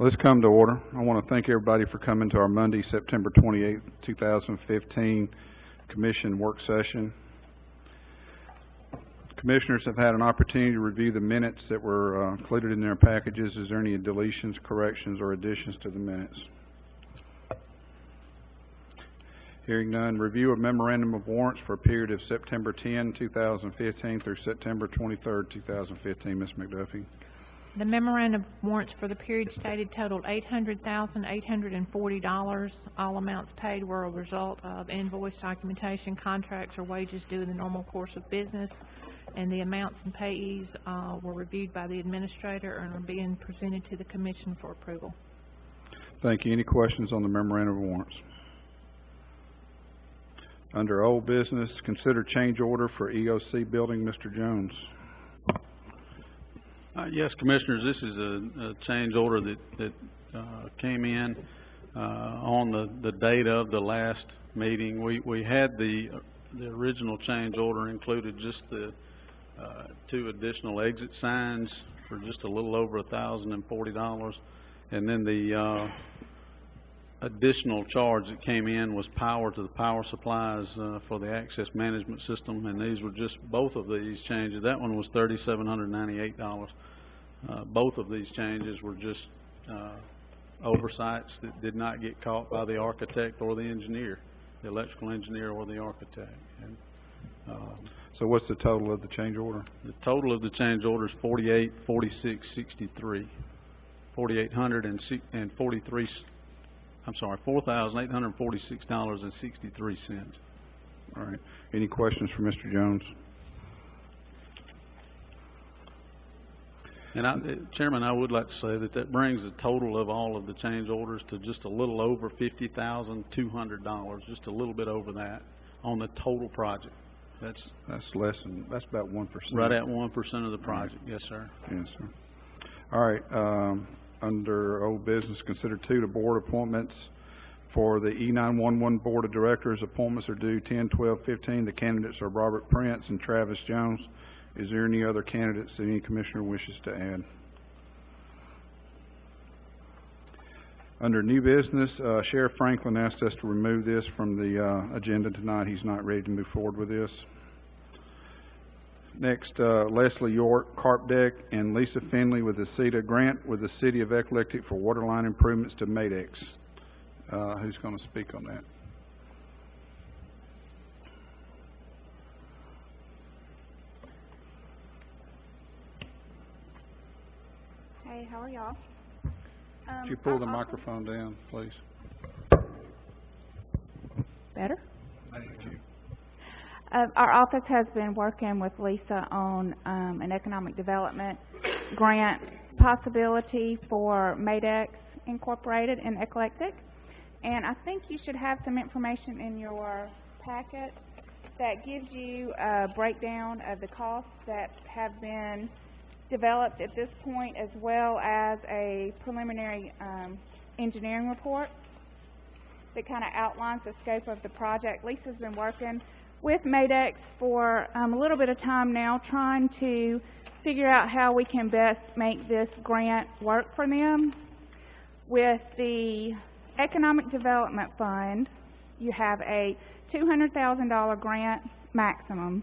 Let's come to order. I want to thank everybody for coming to our Monday, September 28th, 2015 Commission work session. Commissioners have had an opportunity to review the minutes that were included in their packages. Is there any deletions, corrections, or additions to the minutes? Hearing none, review of memorandum of warrants for a period of September 10, 2015 through September 23rd, 2015. Ms. McDuffie. The memorandum of warrants for the period stated totaled $800,840. All amounts paid were a result of invoice, documentation, contracts, or wages due in the normal course of business, and the amounts and payees were reviewed by the administrator and are being presented to the Commission for approval. Thank you. Any questions on the memorandum of warrants? Under old business, consider change order for EOC building. Mr. Jones. Yes, Commissioners, this is a change order that came in on the date of the last meeting. We had the original change order included just the 2 additional exit signs for just a little over $1,040, and then the additional charge that came in was power to the power supplies for the access management system, and these were just both of these changes. That one was $3,798. Both of these changes were just oversights that did not get caught by the architect or the engineer, the electrical engineer or the architect. And, so what's the total of the change order? The total of the change order is $4,843. $4,846.63. All right. Any questions for Mr. Jones? And Chairman, I would like to say that brings the total of all of the change orders to just a little over $50,200, just a little bit over that on the total project. That's about 1%. Right at 1% of the project. Right. Yes, sir. Yes, sir. All right. Under old business, consider 2 to board appointments for the E911 Board of Directors. Appointments are due 10/12/15. The candidates are Robert Prince and Travis Jones. Is there any other candidates that any commissioner wishes to add? Under new business, Sheriff Franklin asked us to remove this from the agenda tonight. He's not ready to move forward with this. Next, Leslie York, Carp Deck, and Lisa Finley with the CETA grant with the City of Eclectic for waterline improvements to Madex. Who's going to speak on that? Hey, how are y'all? Could you pull the microphone down, please? Better? Thank you. Our office has been working with Lisa on an economic development grant possibility for Madex Incorporated in Eclectic. And I think you should have some information in your packet that gives you a breakdown of the costs that have been developed at this point, as well as a preliminary engineering report that kind of outlines the scope of the project. Lisa's been working with Madex for a little bit of time now, trying to figure out how we can best make this grant work for them. With the Economic Development Fund, you have a $200,000 grant maximum,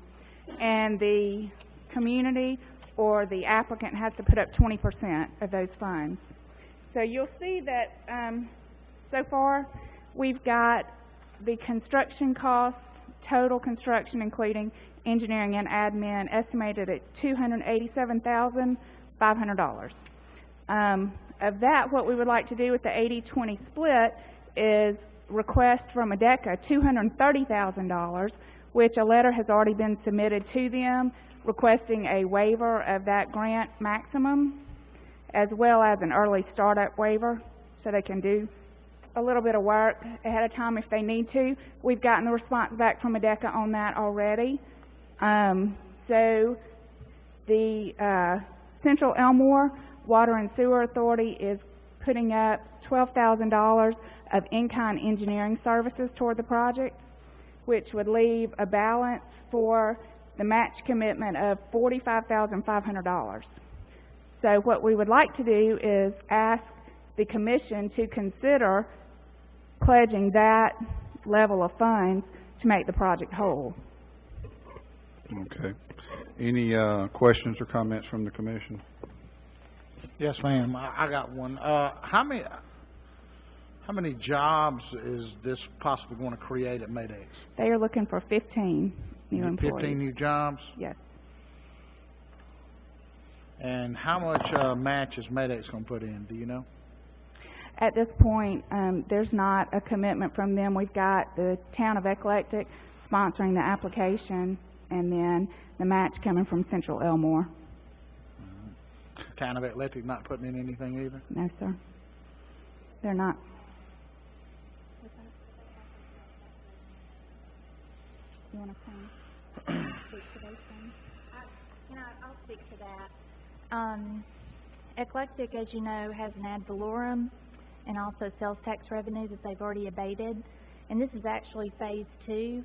and the community or the applicant has to put up 20% of those funds. So you'll see that so far we've got the construction costs, total construction including engineering and admin, estimated at $287,500. Of that, what we would like to do with the 80-20 split is request from ADECA $230,000, which a letter has already been submitted to them requesting a waiver of that grant maximum, as well as an early startup waiver, so they can do a little bit of work ahead of time if they need to. We've gotten the response back from ADECA on that already. So the Central Elmore Water and Sewer Authority is putting up $12,000 of in-kind engineering services toward the project, which would leave a balance for the match commitment of $45,500. So what we would like to do is ask the commission to consider pledging that level of funds to make the project whole. Okay. Any, questions or comments from the commission? Yes, ma'am. I got one. How many jobs is this possibly going to create at Maydex? They are looking for 15 new employees. 15 new jobs? Yes. And how much match is Maydex going to put in? Do you know? At this point, there's not a commitment from them. We've got the town of Eclectic sponsoring the application, and then the match coming from Central Elmore. Town of Eclectic not putting in anything either? No, sir. They're not. You want to speak to those things? I'll speak to that. Eclectic, as you know, has an ad valorem and also sales tax revenue that they've already abated. And this is actually phase 2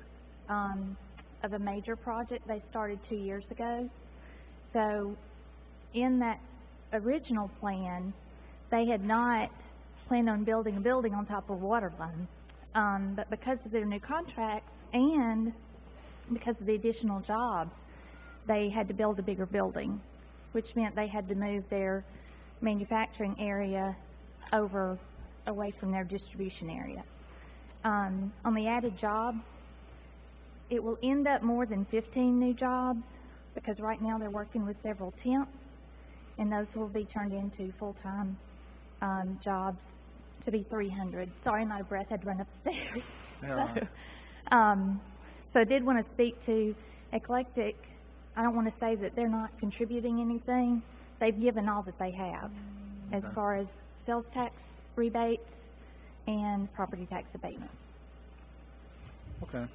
of a major project they started 2 years ago. So in that original plan, they had not planned on building a building on top of a water line. But because of their new contracts and because of the additional jobs, they had to build a bigger building, which meant they had to move their manufacturing area away from their distribution area. On the added jobs, it will end up more than 15 new jobs because right now they're working with several temps, and those will be turned into full-time jobs to be 300. Sorry, I'm out of breath. I had to run upstairs. So I did want to speak to Eclectic. I don't want to say that they're not contributing anything. They've given all that they have as far as sales tax rebates and property tax abatement. Okay.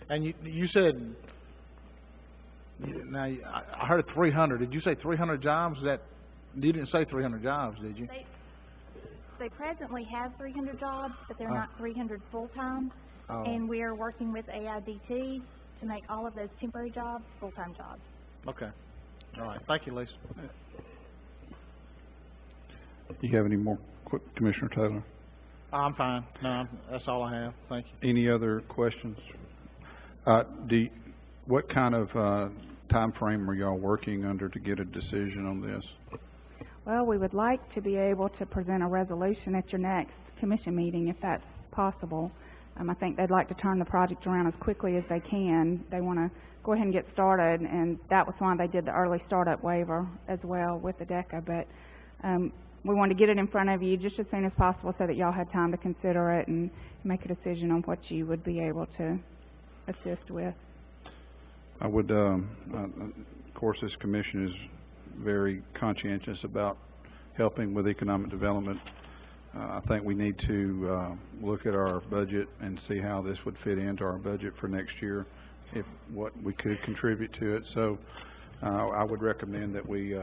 And you said, now I heard 300. Did you say 300 jobs? You didn't say 300 jobs, did you? They presently have 300 jobs, but they're not 300 full-time. Oh. And we are working with AIDT to make all of those temporary jobs full-time jobs. Okay. All right. Thank you, Lisa. Do you have any more, Commissioner Taylor? I'm fine. No, that's all I have. Thank you. Any other questions? What kind of time frame are y'all working under to get a decision on this? Well, we would like to be able to present a resolution at your next commission meeting if that's possible. I think they'd like to turn the project around as quickly as they can. They want to go ahead and get started, and that was why they did the early startup waiver as well with the DECA. But we wanted to get it in front of you just as soon as possible so that y'all had time to consider it and make a decision on what you would be able to assist with. I would, of course, this commission is very conscientious about helping with economic development. I think we need to look at our budget and see how this would fit into our budget for next year, if what we could contribute to it. So I would recommend that we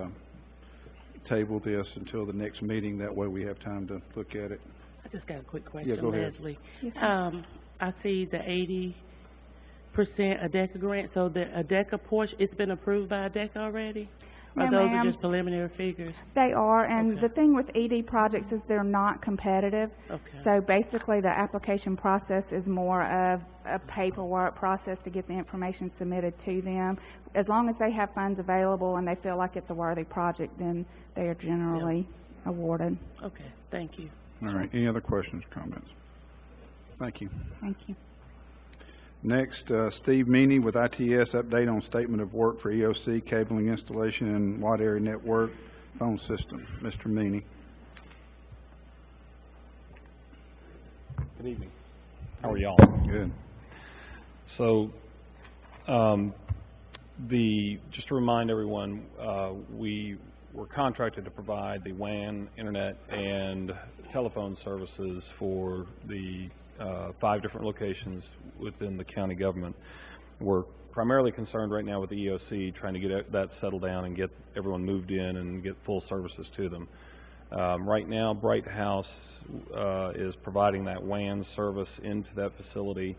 table this until the next meeting. That way we have time to look at it. I just got a quick question, Yeah, go ahead. Leslie. Yes, I see the 80% ADECA grant, so the ADECA portion, it's been approved by ADECA already? Or No, those ma'am. are just preliminary figures? They are, and Okay. the thing with ED projects is they're not competitive. Okay. So basically the application process is more of a paperwork process to get the information submitted to them. As long as they have funds available and they feel like it's a worthy project, then they are generally awarded. Okay, thank you. All right. Any other questions, comments? Thank you. Thank you. Next, Steve Meany with ITS, update on statement of work for EOC cabling installation and wide area network phone system. Mr. Meany. Good evening. How are y'all? Good. So, just to remind everyone, we were contracted to provide the WAN, internet, and telephone services for the 5 different locations within the county government. We're primarily concerned right now with the EOC, trying to get that settled down and get everyone moved in and get full services to them. Right now, Bright House is providing that WAN service into that facility.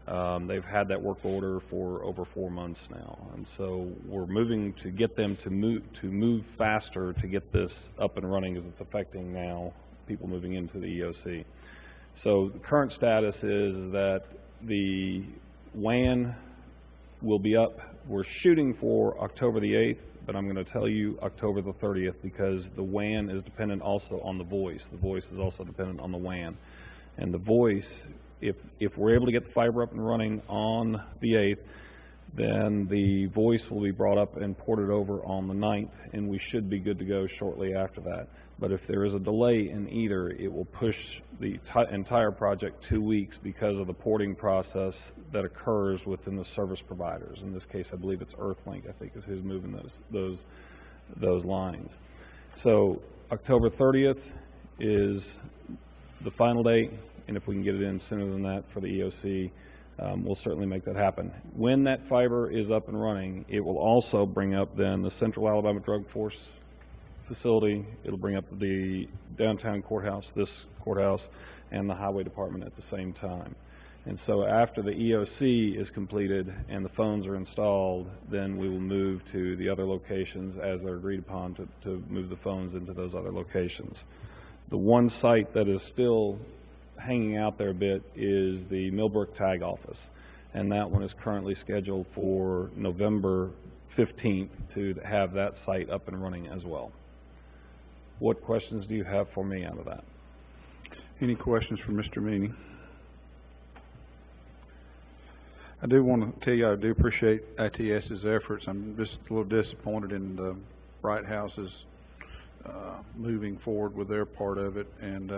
They've had that work order for over 4 months now, and so we're moving to get them to move faster to get this up and running, as it's affecting now people moving into the EOC. So the current status is that the WAN will be up. We're shooting for October the 8th, but I'm going to tell you October the 30th because the WAN is dependent also on the voice. The voice is also dependent on the WAN. And the voice, if we're able to get the fiber up and running on the 8th, then the voice will be brought up and ported over on the 9th, and we should be good to go shortly after that. But if there is a delay in either, it will push the entire project 2 weeks because of the porting process that occurs within the service providers. In this case, I believe it's Earthlink, I think, is who's moving those lines. So October 30th is the final date, and if we can get it in sooner than that for the EOC, we'll certainly make that happen. When that fiber is up and running, it will also bring up then the Central Alabama Drug Force facility. It'll bring up the downtown courthouse, this courthouse, and the highway department at the same time. And so after the EOC is completed and the phones are installed, then we will move to the other locations as they're agreed upon to move the phones into those other locations. The one site that is still hanging out there a bit is the Millbrook Tag Office, and that one is currently scheduled for November 15th to have that site up and running as well. What questions do you have for me out of that? Any questions for Mr. Meany? I do want to tell you I do appreciate ITS's efforts. I'm just a little disappointed in the Bright House's moving forward with their part of it. And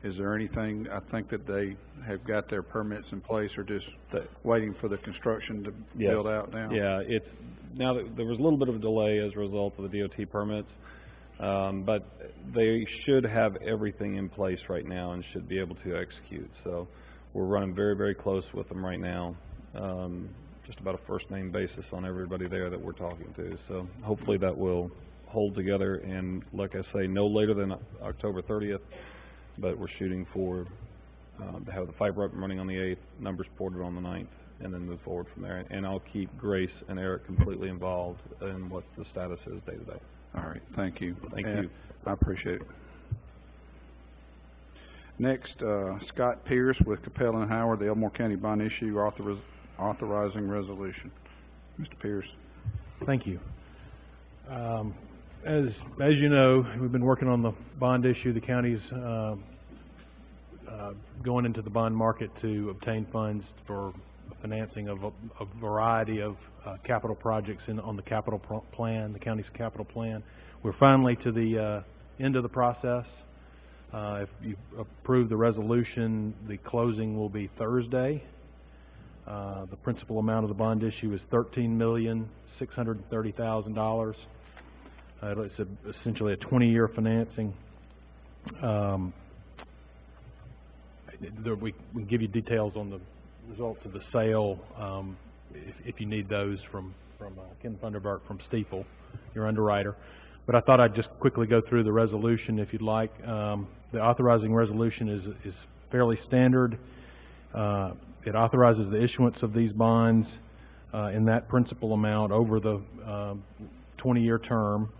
is there anything, I think that they have got their permits in place or just waiting for the construction to build out now? Yeah, it's now that there was a little bit of a delay as a result of the DOT permits, but they should have everything in place right now and should be able to execute. So we're running very, very close with them right now. Just about a first name basis on everybody there that we're talking to. So hopefully that will hold together, and like I say, no later than October 30th, but we're shooting for to have the fiber up and running on the 8th, numbers ported on the 9th, and then move forward from there. And I'll keep Grace and Eric completely involved in what the status is day to day. All right, thank you. Thank you. I appreciate it. Next, Scott Pierce with Capella and Howard, the Elmore County bond issue authorizing resolution. Mr. Pierce. Thank you. As you know, we've been working on the bond issue. The county's going into the bond market to obtain funds for financing of a variety of capital projects on the capital plan, the county's capital plan. We're finally to the end of the process. If you approve the resolution, the closing will be Thursday. The principal amount of the bond issue is $13,630,000. It's essentially a 20-year financing. We can give you details on the results of the sale if you need those from Ken Thunderbart from Stifel, your underwriter. But I thought I'd just quickly go through the resolution if you'd like. The authorizing resolution is fairly standard. It authorizes the issuance of these bonds in that principal amount over the 20-year term.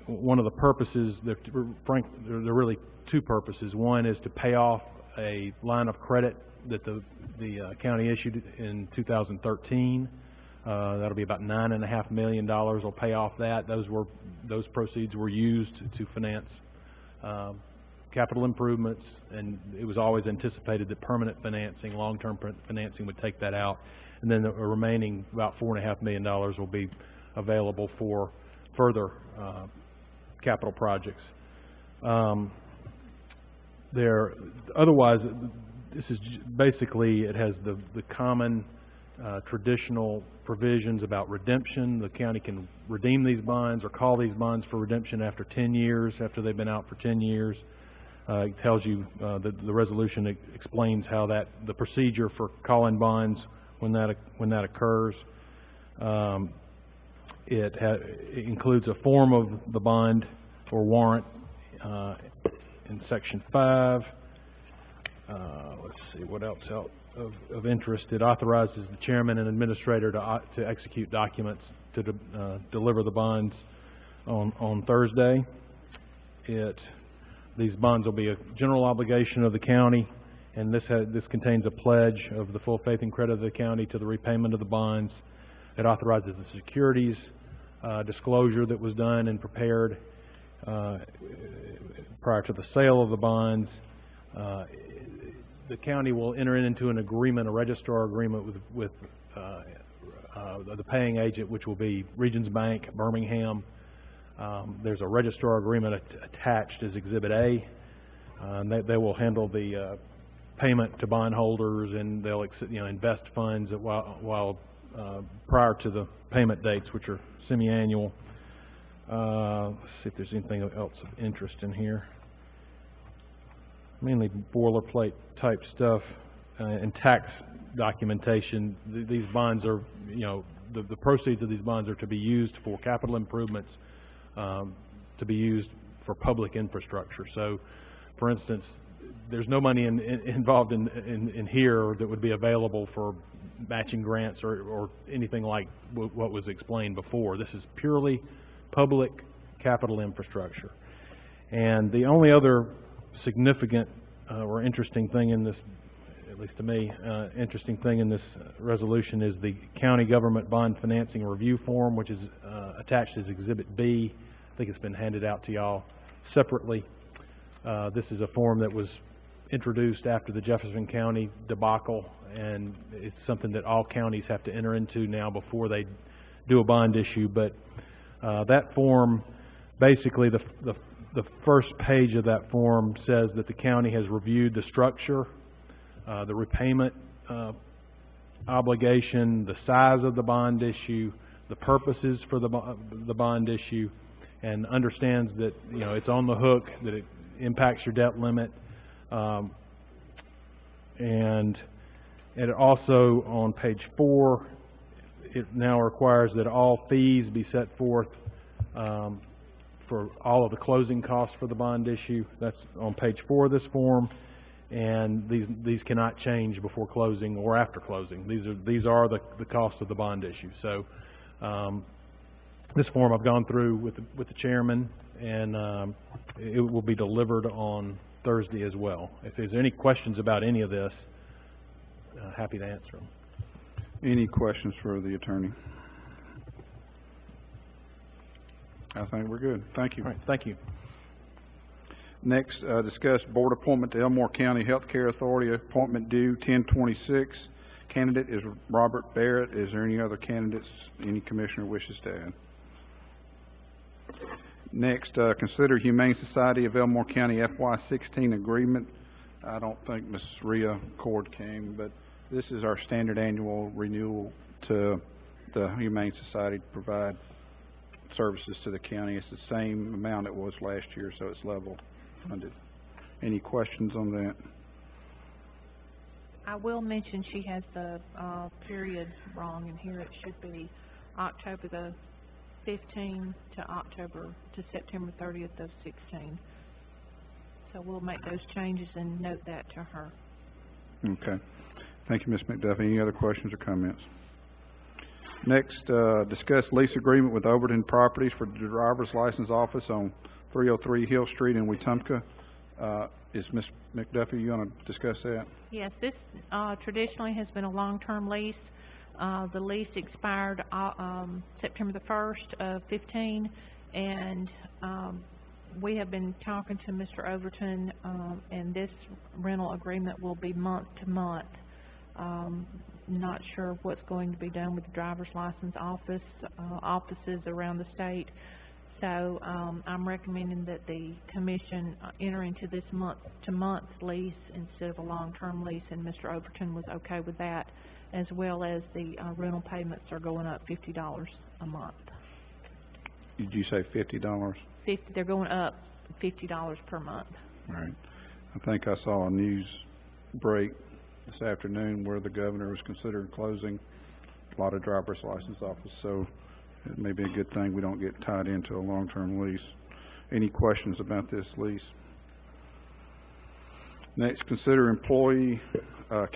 One of the purposes, there are really two purposes. One is to pay off a line of credit that the county issued in 2013. That'll be about $9.5 million. Will pay off that. Those proceeds were used to finance capital improvements, and it was always anticipated that permanent financing, long-term financing, would take that out. And then the remaining about $4.5 million will be available for further capital projects. Otherwise, this is basically, it has the common traditional provisions about redemption. The county can redeem these bonds or call these bonds for redemption after 10 years, after they've been out for 10 years. It tells you, the resolution explains how the procedure for calling bonds when that occurs. It includes a form of the bond or warrant in Section 5. Let's see, what else of interest. It authorizes the chairman and administrator to execute documents to deliver the bonds on Thursday. It These bonds will be a general obligation of the county, and this contains a pledge of the full faith and credit of the county to the repayment of the bonds. It authorizes the securities disclosure that was done and prepared prior to the sale of the bonds. The county will enter into an agreement, a registrar agreement with the paying agent, which will be Regions Bank, Birmingham. There's a registrar agreement attached as Exhibit A. They will handle the payment to bondholders, and they'll invest funds while prior to the payment dates, which are semi-annual. Let's see if there's anything else of interest in here. Mainly boilerplate type stuff and tax documentation. These bonds are, the proceeds of these bonds are to be used for capital improvements, to be used for public infrastructure. So, for instance, there's no money involved in here that would be available for matching grants or anything like what was explained before. This is purely public capital infrastructure. And the only other significant or interesting thing in this, at least to me, interesting thing in this resolution is the county government bond financing review form, which is attached as Exhibit B. I think it's been handed out to y'all separately. This is a form that was introduced after the Jefferson County debacle, and it's something that all counties have to enter into now before they do a bond issue. But that form, basically the first page of that form says that the county has reviewed the structure, the repayment obligation, the size of the bond issue, the purposes for the bond issue, and understands that it's on the hook, that it impacts your debt limit, and it also, on page 4, it now requires that all fees be set forth for all of the closing costs for the bond issue. That's on page 4 of this form, and these cannot change before closing or after closing. These are the costs of the bond issue. So this form I've gone through with the chairman, and it will be delivered on Thursday as well. If there's any questions about any of this, happy to answer them. Any questions for the attorney? I think we're good. Thank you. All right, thank you. Next, discuss board appointment to Elmore County Healthcare Authority, appointment due 10/26. Candidate is Robert Barrett. Is there any other candidates any commissioner wishes to add? Next, consider Humane Society of Elmore County FY16 agreement. I don't think Ms. Rhea Cord came, but this is our standard annual renewal to the Humane Society to provide services to the county. It's the same amount it was last year, so it's level funded. Any questions on that? I will mention she has the period wrong in here. It should be October the 15th to September 30th of 16. So we'll make those changes and note that to her. Okay. Thank you, Ms. McDuffie. Any other questions or comments? Next, discuss lease agreement with Overton Properties for the driver's license office on 303 Hill Street in Wetumpka. Is Ms. McDuffie, you want to discuss that? Yes, this traditionally has been a long-term lease. The lease expired September the 1st of 15, and we have been talking to Mr. Overton, and this rental agreement will be month to month. Not sure what's going to be done with the driver's license offices around the state. So I'm recommending that the commission enter into this month-to-month lease instead of a long-term lease, and Mr. Overton was okay with that, as well as the rental payments are going up $50 a month. Did you say $50? They're going up $50 per month. All right. I think I saw a news break this afternoon where the governor was considering closing a lot of driver's license offices, so it may be a good thing we don't get tied into a long-term lease. Any questions about this lease? Next, consider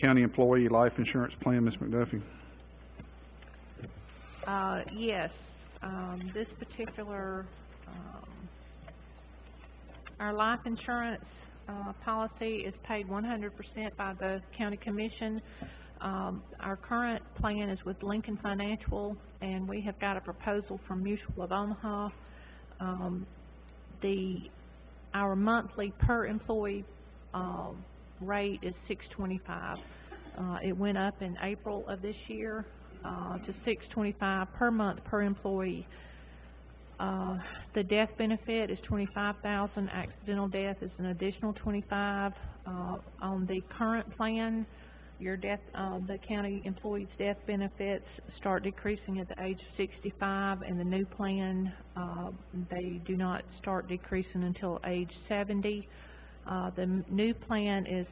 county employee life insurance plan, Ms. McDuffie. Yes. This particular Our life insurance, policy is paid 100% by the county commission. Our current plan is with Lincoln Financial, and we have got a proposal from Mutual of Omaha. Our monthly per employee, rate is $625. It went up in April of this year, to $625 per month per employee. The death benefit is $25,000. Accidental death is an additional $25,000. On the current plan, your death, the county employee's death benefits start decreasing at the age of 65, and the new plan, they do not start decreasing until age 70. The new plan is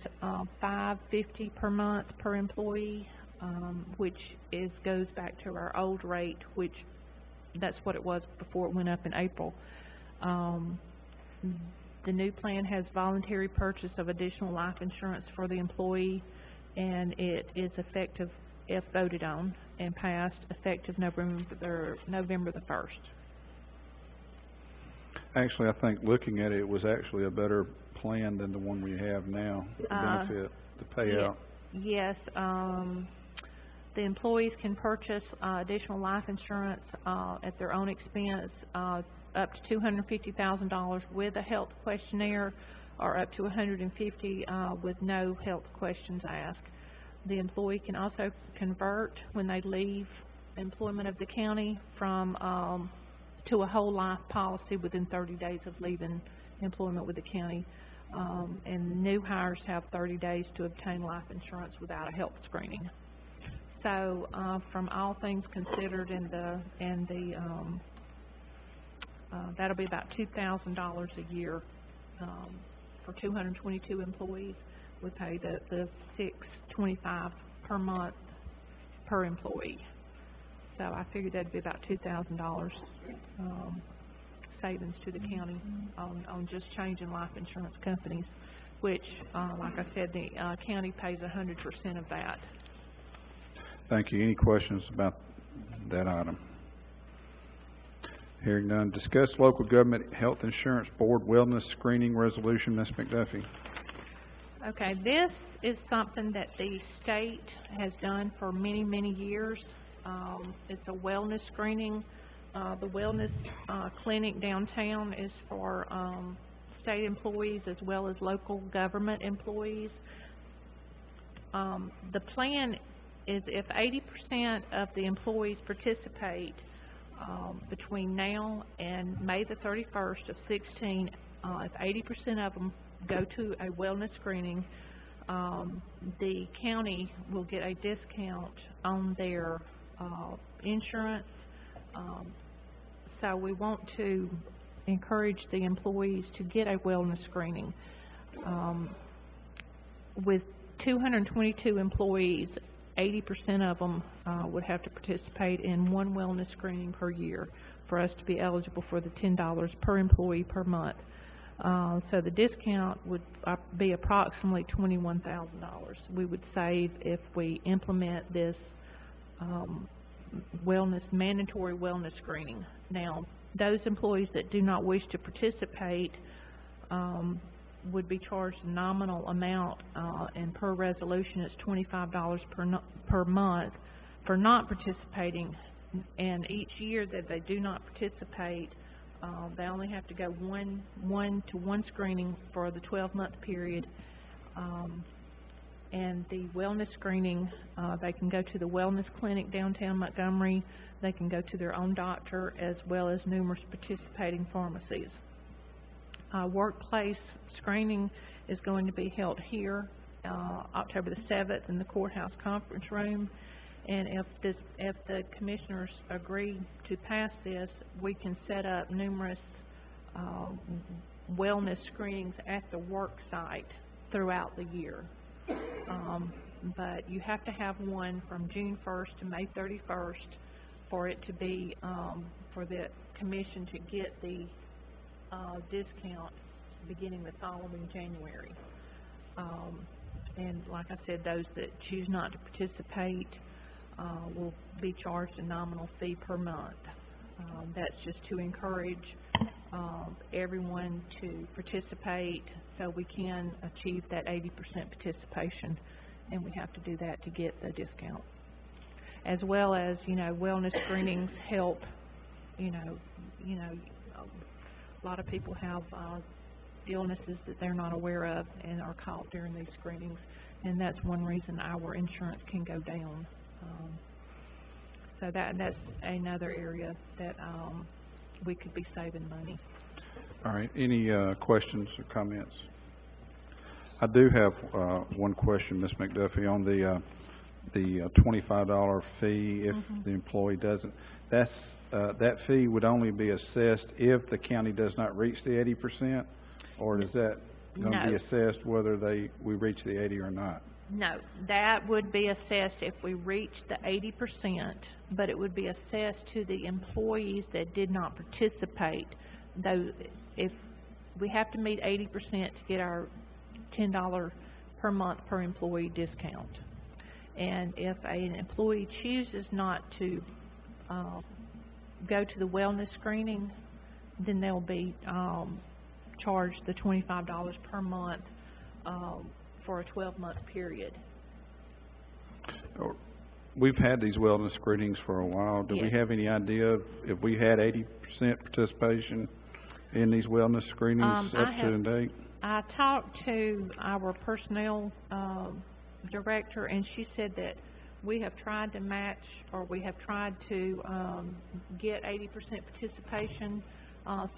$550 per month per employee, which goes back to our old rate, which that's what it was before it went up in April. The new plan has voluntary purchase of additional life insurance for the employee, and it is effective, if voted on and passed, effective November the 1st. Actually, I think looking at it, it was actually a better plan than the one we have now, the benefit, the payout. Yes, the employees can purchase additional life insurance at their own expense, up to $250,000 with a health questionnaire, or up to $150,000 with no health questions asked. The employee can also convert when they leave employment of the county from to a whole life policy within 30 days of leaving employment with the county. And new hires have 30 days to obtain life insurance without a health screening. So, from all things considered, that'll be about $2,000 a year for 222 employees. We pay the $625 per month per employee. So I figured that'd be about $2,000 savings to the county on just changing life insurance companies, which, like I said, the county pays 100% of that. Thank you. Any questions about that item? Hearing none. Discuss local government health insurance board wellness screening resolution. Ms. McDuffie. Okay, this is something that the state has done for many, many years. It's a wellness screening. The wellness clinic downtown is for state employees as well as local government employees. The plan is if 80% of the employees participate between now and May the 31st of 16, if 80% of them go to a wellness screening, the county will get a discount on their insurance. So we want to encourage the employees to get a wellness screening. With 222 employees, 80% of them would have to participate in one wellness screening per year for us to be eligible for the $10 per employee per month. So the discount would be approximately $21,000 we would save if we implement this mandatory wellness screening. Now, those employees that do not wish to participate would be charged a nominal amount, and per resolution it's $25 per month for not participating. And each year that they do not participate, they only have to go one screening for the 12-month period. And the wellness screening, they can go to the wellness clinic downtown Montgomery. They can go to their own doctor as well as numerous participating pharmacies. Workplace screening is going to be held here October the 7th in the courthouse conference room. And if the commissioners agree to pass this, we can set up numerous wellness screenings at the work site throughout the year. But you have to have one from June 1st to May 31st for it to be, for the commission to get the discount beginning the following January. And like I said, those that choose not to participate will be charged a nominal fee per month. That's just to encourage everyone to participate so we can achieve that 80% participation, and we have to do that to get the discount. As well as, wellness screenings help, a lot of people have illnesses that they're not aware of and are caught during these screenings, and that's one reason our insurance can go down. So that's another area that we could be saving money. All right, any questions or comments? I do have one question, Ms. McDuffie, on the $25 fee if the employee doesn't. That fee would only be assessed if the county does not reach the 80%, or is that going to be assessed whether we reach the 80 or not? No, that would be assessed if we reach the 80%, but it would be assessed to the employees that did not participate. Though, if we have to meet 80% to get our $10 per month per employee discount. And if an employee chooses not to go to the wellness screening, then they'll be charged the $25 per month for a 12-month period. We've had these wellness screenings for a while. Do we have any idea if we had 80% participation in these wellness screenings up to date? I talked to our personnel director, and she said that we have tried to match, or we have tried to get 80% participation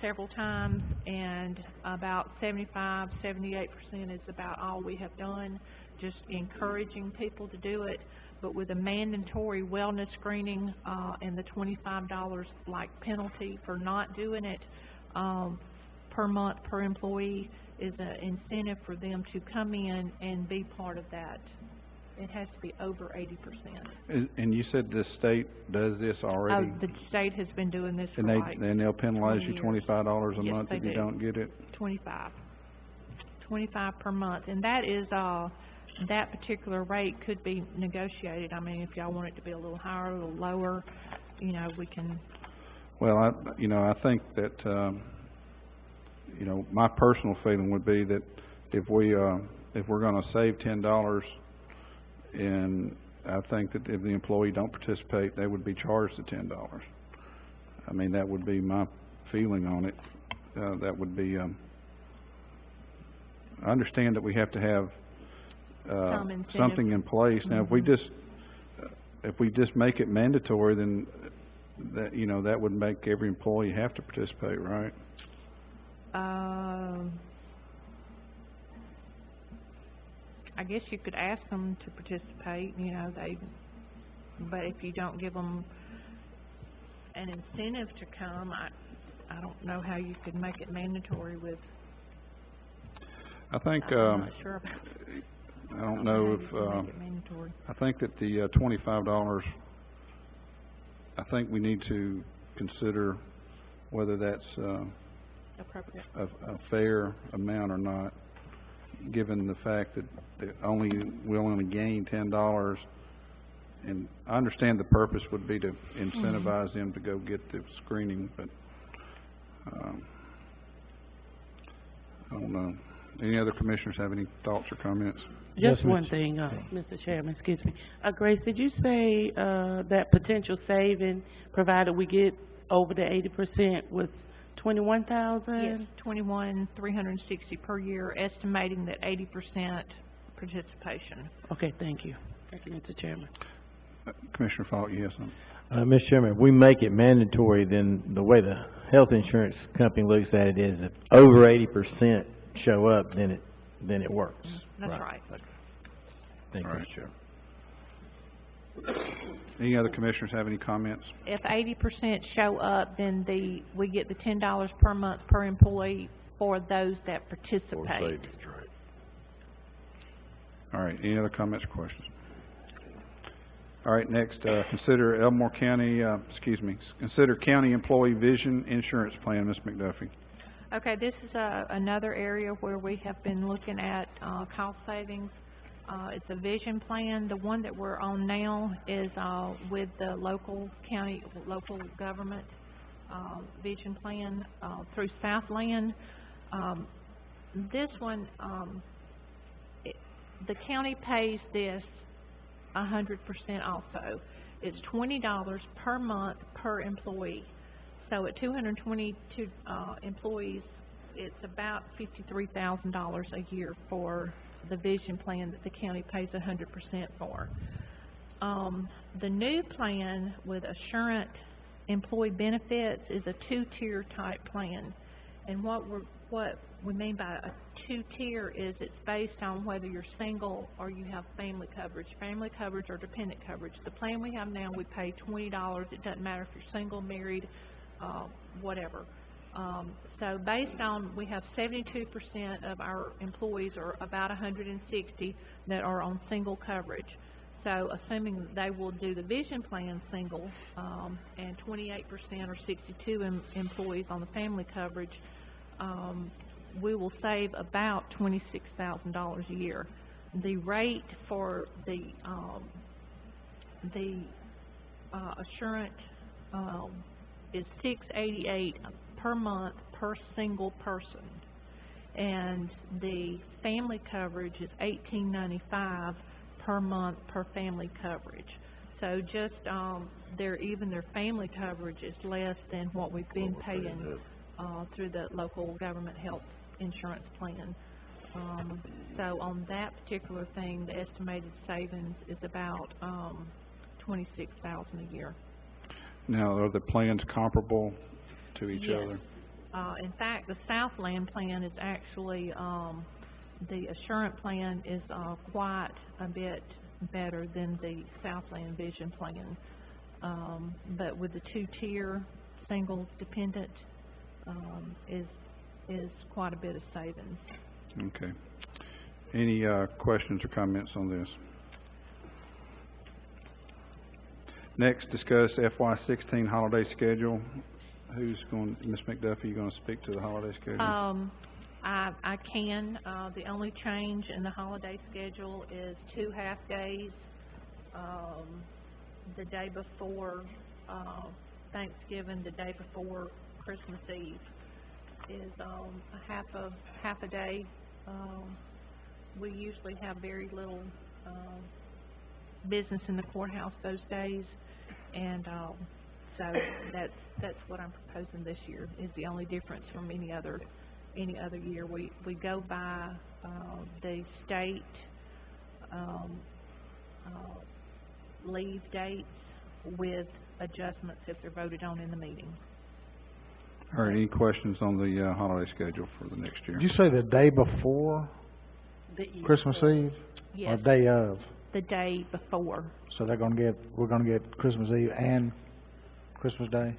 several times, and about 75, 78% is about all we have done, just encouraging people to do it. But with a mandatory wellness screening and the $25 like penalty for not doing it per month per employee is an incentive for them to come in and be part of that. It has to be over 80%. And you said the state does this already? Oh, the state has been doing this for and they'll penalize you $25 a yes, month if you don't get it? 25 per month, and that is that particular rate could be negotiated. I mean, if y'all want it to be a little higher, a little lower, we can. Well, I think that my personal feeling would be that if we're going to save $10, and I think that if the employee don't participate, they would be charged the $10. I mean, that would be my feeling on it. That would be. I understand that we have to have something in place. Now, if we just make it mandatory, then that would make every employee have to participate, right? I guess you could ask them to participate. But if you don't give them an incentive to come, I don't know how you could make it mandatory with. I think. I'm not sure about. I don't know if. I think that the $25. I think we need to consider whether that's appropriate, a fair amount or not, given the fact that we only gain $10. And I understand the purpose would be to incentivize them to go get the screening, but I don't know. Any other commissioners have any thoughts or comments? Just one thing, Mr. Chairman, excuse me. Grace, did you say that potential saving, provided we get over the 80%, was $21,000? Yes, $21,360 per year, estimating that 80% participation. Okay, thank you. Thank you, Mr. Chairman. Commissioner Falk, yes. Mr. Chairman, if we make it mandatory, then the way the health insurance company looks at it is if over 80% show up, then it works. That's right. Okay. Thank you, Mr. Chairman. Any other commissioners have any comments? If 80% show up, then we get the $10 per month per employee for those that participate. All right. Any other comments or questions? All right. Next, consider consider county employee vision insurance plan, Ms. McDuffie. Okay, this is another area where we have been looking at cost savings. It's a vision plan. The one that we're on now is with the local government. vision plan, through Southland. This one, the county pays this 100% also. It's $20 per month per employee. So at 222, employees, it's about $53,000 a year for the vision plan that the county pays 100% for. The new plan with Assurant Employee Benefits is a two-tier type plan. And what we mean by a two-tier is it's based on whether you're single or you have family coverage or dependent coverage. The plan we have now, we pay $20. It doesn't matter if you're single, married, whatever. So based on, we have 72% of our employees, or about 160, that are on single coverage. So assuming that they will do the vision plan single, and 28% or 62 employees on the family coverage, we will save about $26,000 a year. The rate for the Assurant is $688 per month per single person, and the family coverage is $1895 per month per family coverage. So just their family coverage is less than what we've been paying through the local government health insurance plan. So on that particular thing, the estimated savings is about $26,000 a year. Now, are the plans comparable to each Yes. other? In fact, the Southland plan is actually, the Assurant plan is quite a bit better than the Southland Vision plan. But with the two-tier single dependent, is quite a bit of savings. Okay. Any questions or comments on this? Next, discuss FY16 holiday schedule. Who's going, Ms. McDuffie, you going to speak to the holiday schedule? I can. The only change in the holiday schedule is 2 half-days. The day before Thanksgiving, the day before Christmas Eve is half a day. We usually have very little business in the courthouse those days, and so that's what I'm proposing this year. Is the only difference from any other year. We go by the state leave dates with adjustments if they're voted on in the meeting. All right, any questions on the holiday schedule for the next year? Did you say the day before Christmas Eve? Yes. Or day of? The day before. So we're gonna get Christmas Eve and Christmas Day?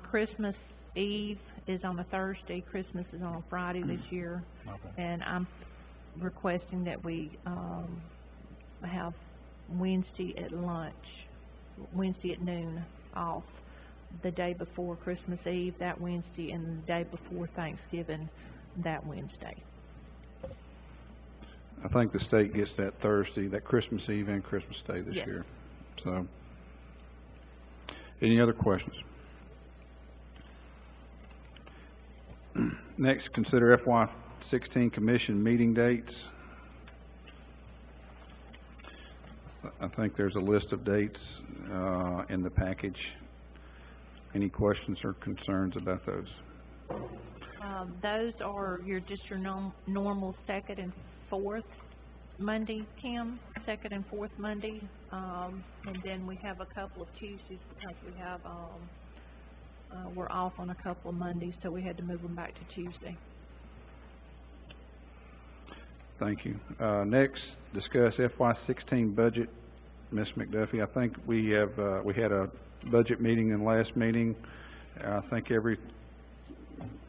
Christmas Eve is on a Thursday, Christmas is on a Friday this year. Okay. And I'm requesting that we have Wednesday at lunch, Wednesday at noon off, the day before Christmas Eve, that Wednesday, and the day before Thanksgiving, that Wednesday. I think the state gets that Thursday, that Christmas Eve and Christmas Day this Yes. year. So, any other questions? Next, consider FY16 commission meeting dates. I think there's a list of dates in the package. Any questions or concerns about those? Those are your normal second and fourth Monday, Kim, second and fourth Monday. And then we have a couple of Tuesdays because we have, we're off on a couple of Mondays, so we had to move them back to Tuesday. Thank you. Next, discuss FY16 budget. Ms. McDuffie, I think we had a budget meeting in the last meeting. I think every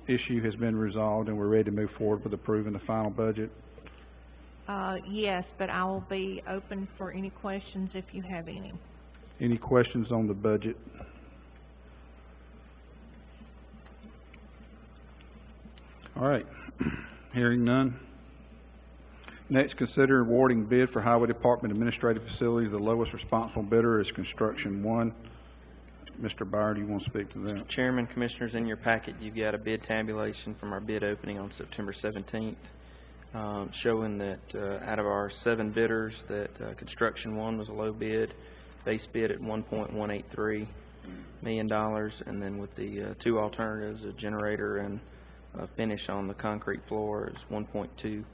issue has been resolved and we're ready to move forward with approving the final budget. Yes, but I will be open for any questions if you have any. Any questions on the budget? All right. Hearing none. Next, consider awarding bid for Highway Department Administrative Facilities. The lowest responsible bidder is Construction One. Mr. Byer, do you want to speak to that? Mr. Chairman, Commissioners, in your packet, you've got a bid tabulation from our bid opening on September 17th, showing that, out of our 7 bidders, that, Construction One was a low bid, base bid at $1.183 million, and then with the, 2 alternatives, a generator and a finish on the concrete floor, is $1.216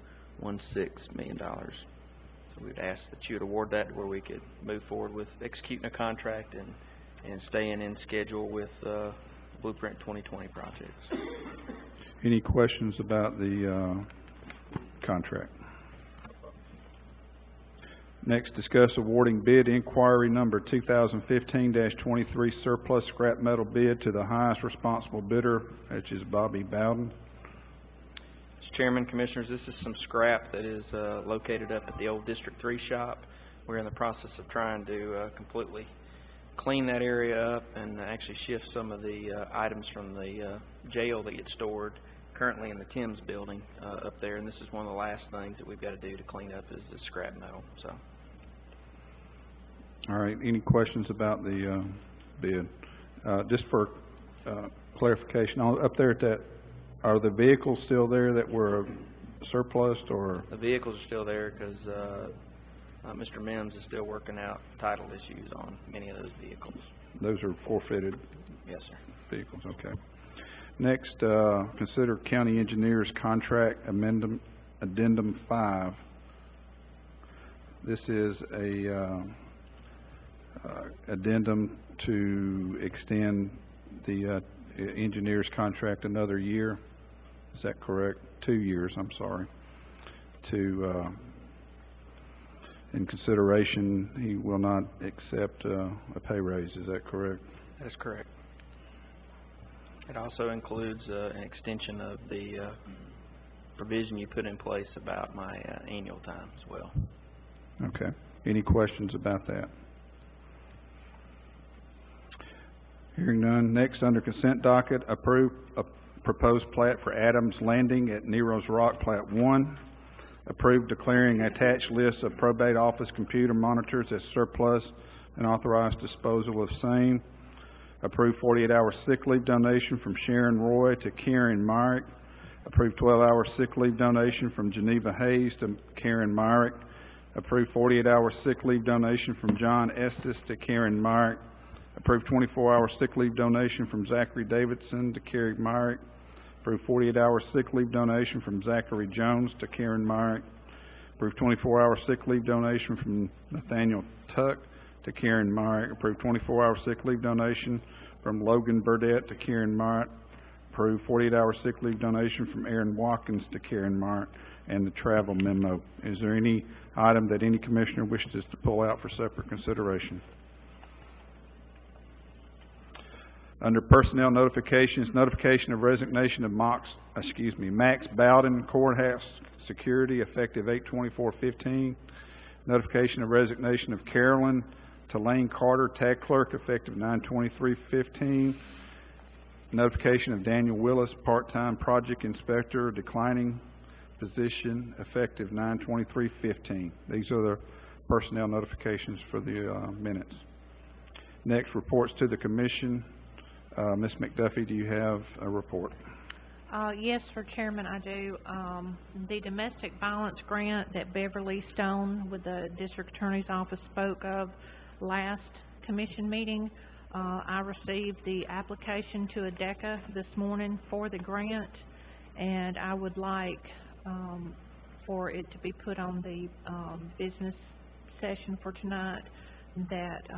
million. So we'd ask that you would award that to where we could move forward with executing a contract and staying in schedule with Blueprint 2020 projects. Any questions about the contract? Next, discuss awarding bid inquiry number 2015-23 surplus scrap metal bid to the highest responsible bidder, which is Bobby Bowden. Mr. Chairman, Commissioners, this is some scrap that is located up at the old District 3 shop. We're in the process of trying to completely clean that area up and actually shift some of the items from the jail that get stored currently in the Timms building up there, and this is one of the last things that we've got to do to clean up is the scrap metal. So, all right, any questions about the bid? Just for clarification, up there at that, are the vehicles still there that were surplus, or? The vehicles are still there because Mr. Mims is still working out title issues on many of those vehicles. Those are forfeited? Yes, sir. Vehicles, okay. Next, consider county engineer's contract addendum 5. This is a addendum to extend the engineer's contract another year. Is that correct? 2 years, I'm sorry. To in consideration, he will not accept a pay raise. Is that correct? That is correct. It also includes an extension of the provision you put in place about my annual time as well. Okay. Any questions about that? Hearing none. Next, under consent docket, approve a proposed plat for Adams Landing at Nero's Rock, Plat 1. Approve declaring attached list of probate office computer monitors as surplus and authorized disposal of same. Approve 48-hour sick leave donation from Sharon Roy to Karen Myrick. Approve 12-hour sick leave donation from Geneva Hayes to Karen Myrick. Approve 48-hour sick leave donation from John Estes to Karen Myrick. Approve 24-hour sick leave donation from Zachary Davidson to Carrie Myrick. Approve 48-hour sick leave donation from Zachary Jones to Karen Myrick. Approve 24-hour sick leave donation from Nathaniel Tuck to Karen Myrick. Approve 24-hour sick leave donation from Logan Burdette to Karen Myrick. Approve 48-hour sick leave donation from Aaron Watkins to Karen Myrick, and the travel memo. Is there any item that any commissioner wishes to pull out for separate consideration? Under personnel notifications, notification of resignation of Max Bowden, courthouse security, effective 8/24/15. Notification of resignation of Carolyn Lane Carter, tag clerk, effective 9/23/15. Notification of Daniel Willis, part-time project inspector, declining position, effective 9/23/15. These are the personnel notifications for the minutes. Next, reports to the commission. Ms. McDuffie, do you have a report? Yes, sir, Chairman, I do. The domestic violence grant that Beverly Stone with the District Attorney's Office spoke of last commission meeting, I received the application to ADECA this morning for the grant, and I would like for it to be put on the business session for tonight, that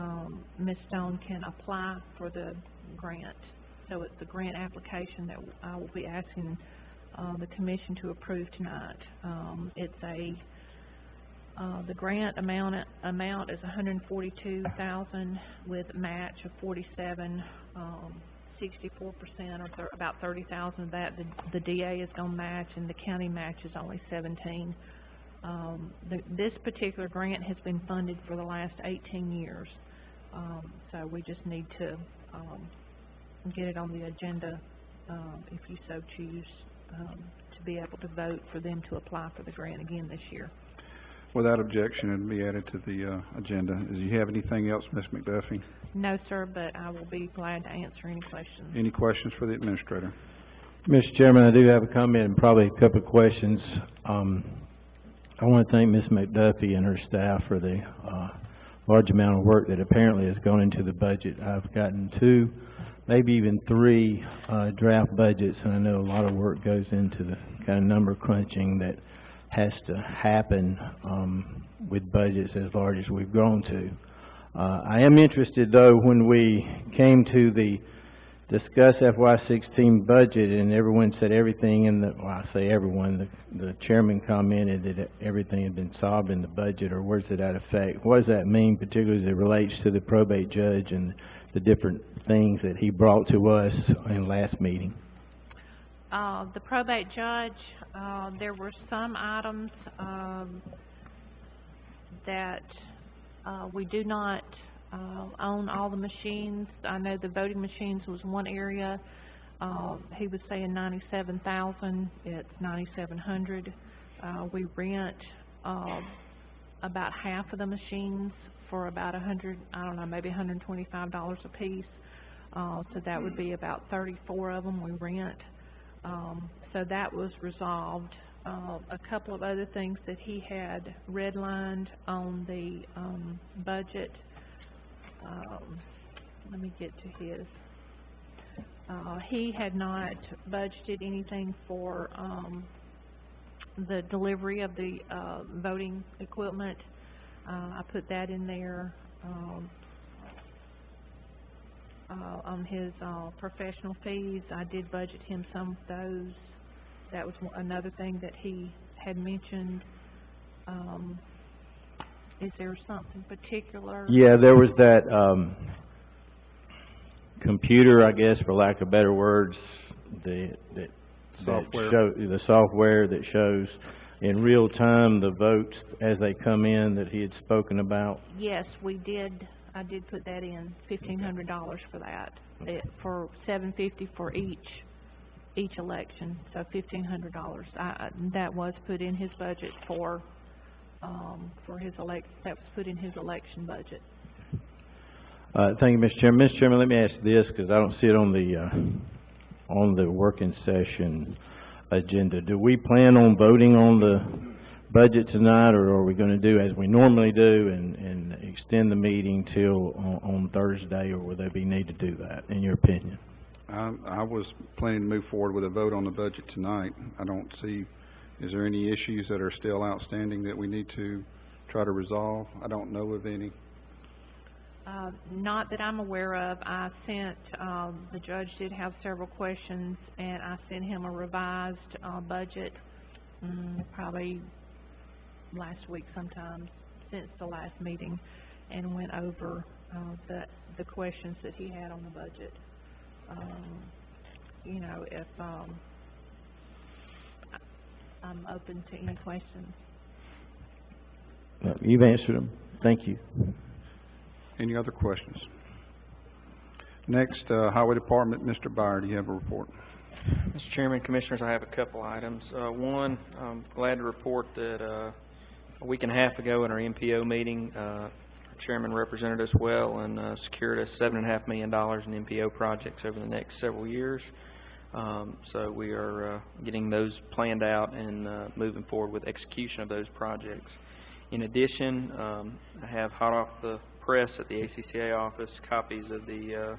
Ms. Stone can apply for the grant. So it's the grant application that I will be asking the commission to approve tonight. The grant amount is $142,000 with match of 47, 64%, or about 30,000 of that. The DA is going to match, and the county match is only 17. This particular grant has been funded for the last 18 years, so we just need to get it on the agenda, if you so choose, to be able to vote for them to apply for the grant again this year. Without objection, it'll be added to the, agenda. Do you have anything else, Ms. McDuffie? No, sir, but I will be glad to answer any questions. Any questions for the administrator? Mr. Chairman, I do have a comment and probably a couple of questions. I want to thank Ms. McDuffie and her staff for the, large amount of work that apparently has gone into the budget. I've gotten 2, maybe even 3, draft budgets, and I know a lot of work goes into the kind of number crunching that has to happen, with budgets as large as we've grown to. I am interested, though, when we came to the discuss FY16 budget and everyone said everything in the, well, I say everyone, the chairman commented that everything had been solved in the budget, or words to that effect. What does that mean, particularly as it relates to the probate judge and the different things that he brought to us in last meeting? The probate judge, there were some items, that, we do not, own all the machines. I know the voting machines was one area. He was saying 97,000. It's 9,700. We rent about half of the machines for about maybe $125 a piece. So that would be about 34 of them we rent. So that was resolved. A couple of other things that he had redlined on the budget. Let me get to his. He had not budgeted anything for the delivery of the voting equipment. I put that in there. On his professional fees, I did budget him some of those. That was another thing that he had mentioned. Is there something particular? Yeah, there was that computer, I guess, for lack of better words, the software that shows in real time the votes as they come in that he had spoken about. Yes, we did. I did put that in, $1,500 for that. For $750 for each election, so $1,500. That was put in his budget for his that was put in his election budget. Thank you, Mr. Chairman. Mr. Chairman, let me ask this, because I don't see it on the working session agenda. Do we plan on voting on the budget tonight, or are we going to do as we normally do and extend the meeting till on Thursday, or will there be need to do that, in your opinion? I was planning to move forward with a vote on the budget tonight. I don't see, is there any issues that are still outstanding that we need to try to resolve? I don't know of any. Not that I'm aware of. I sent, the judge did have several questions, and I sent him a revised budget, probably last week sometime, since the last meeting, and went over the questions that he had on the budget. You know, if I'm open to any questions. You've answered them. Thank you. Any other questions? Next, Highway Department, Mr. Byer, do you have a report? Mr. Chairman, Commissioners, I have a couple items. One, I'm glad to report that a week and a half ago in our MPO meeting, our chairman represented us well and secured us $7.5 million in MPO projects over the next several years. So we are getting those planned out and moving forward with execution of those projects. In addition, I have hot off the press at the ACCA office copies of the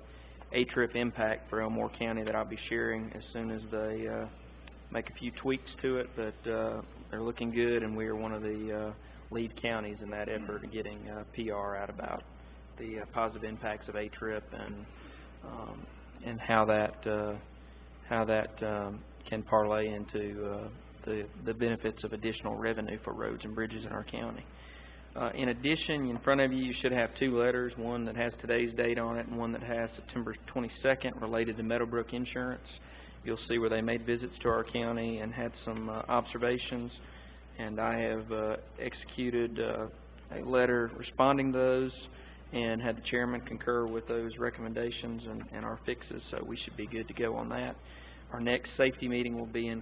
ATRIP impact for Elmore County that I'll be sharing as soon as they make a few tweaks to it, but they're looking good, and we are one of the lead counties in that effort of getting PR out about the positive impacts of ATRIP and how that can parlay into the benefits of additional revenue for roads and bridges in our county. In addition, in front of you, you should have two letters, one that has today's date on it and one that has September 22nd related to Meadowbrook Insurance. You'll see where they made visits to our county and had some observations, and I have executed a letter responding to those and had the chairman concur with those recommendations and our fixes, so we should be good to go on that. Our next safety meeting will be in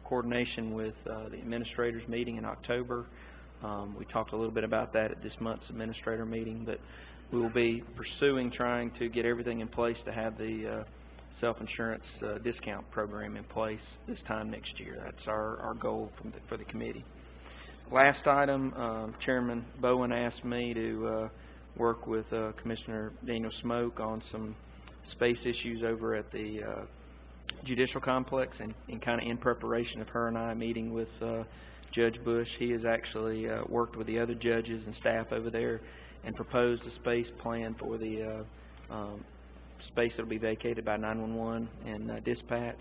coordination with the administrators meeting in October. We talked a little bit about that at this month's administrator meeting, but we will be pursuing trying to get everything in place to have the self-insurance discount program in place this time next year. That's our goal for the committee. Last item, Chairman Bowen asked me to work with Commissioner Daniel Smoke on some space issues over at the judicial complex, and kind of in preparation of her and I meeting with Judge Bush. He has actually worked with the other judges and staff over there and proposed a space plan for the space that will be vacated by 911 and dispatch.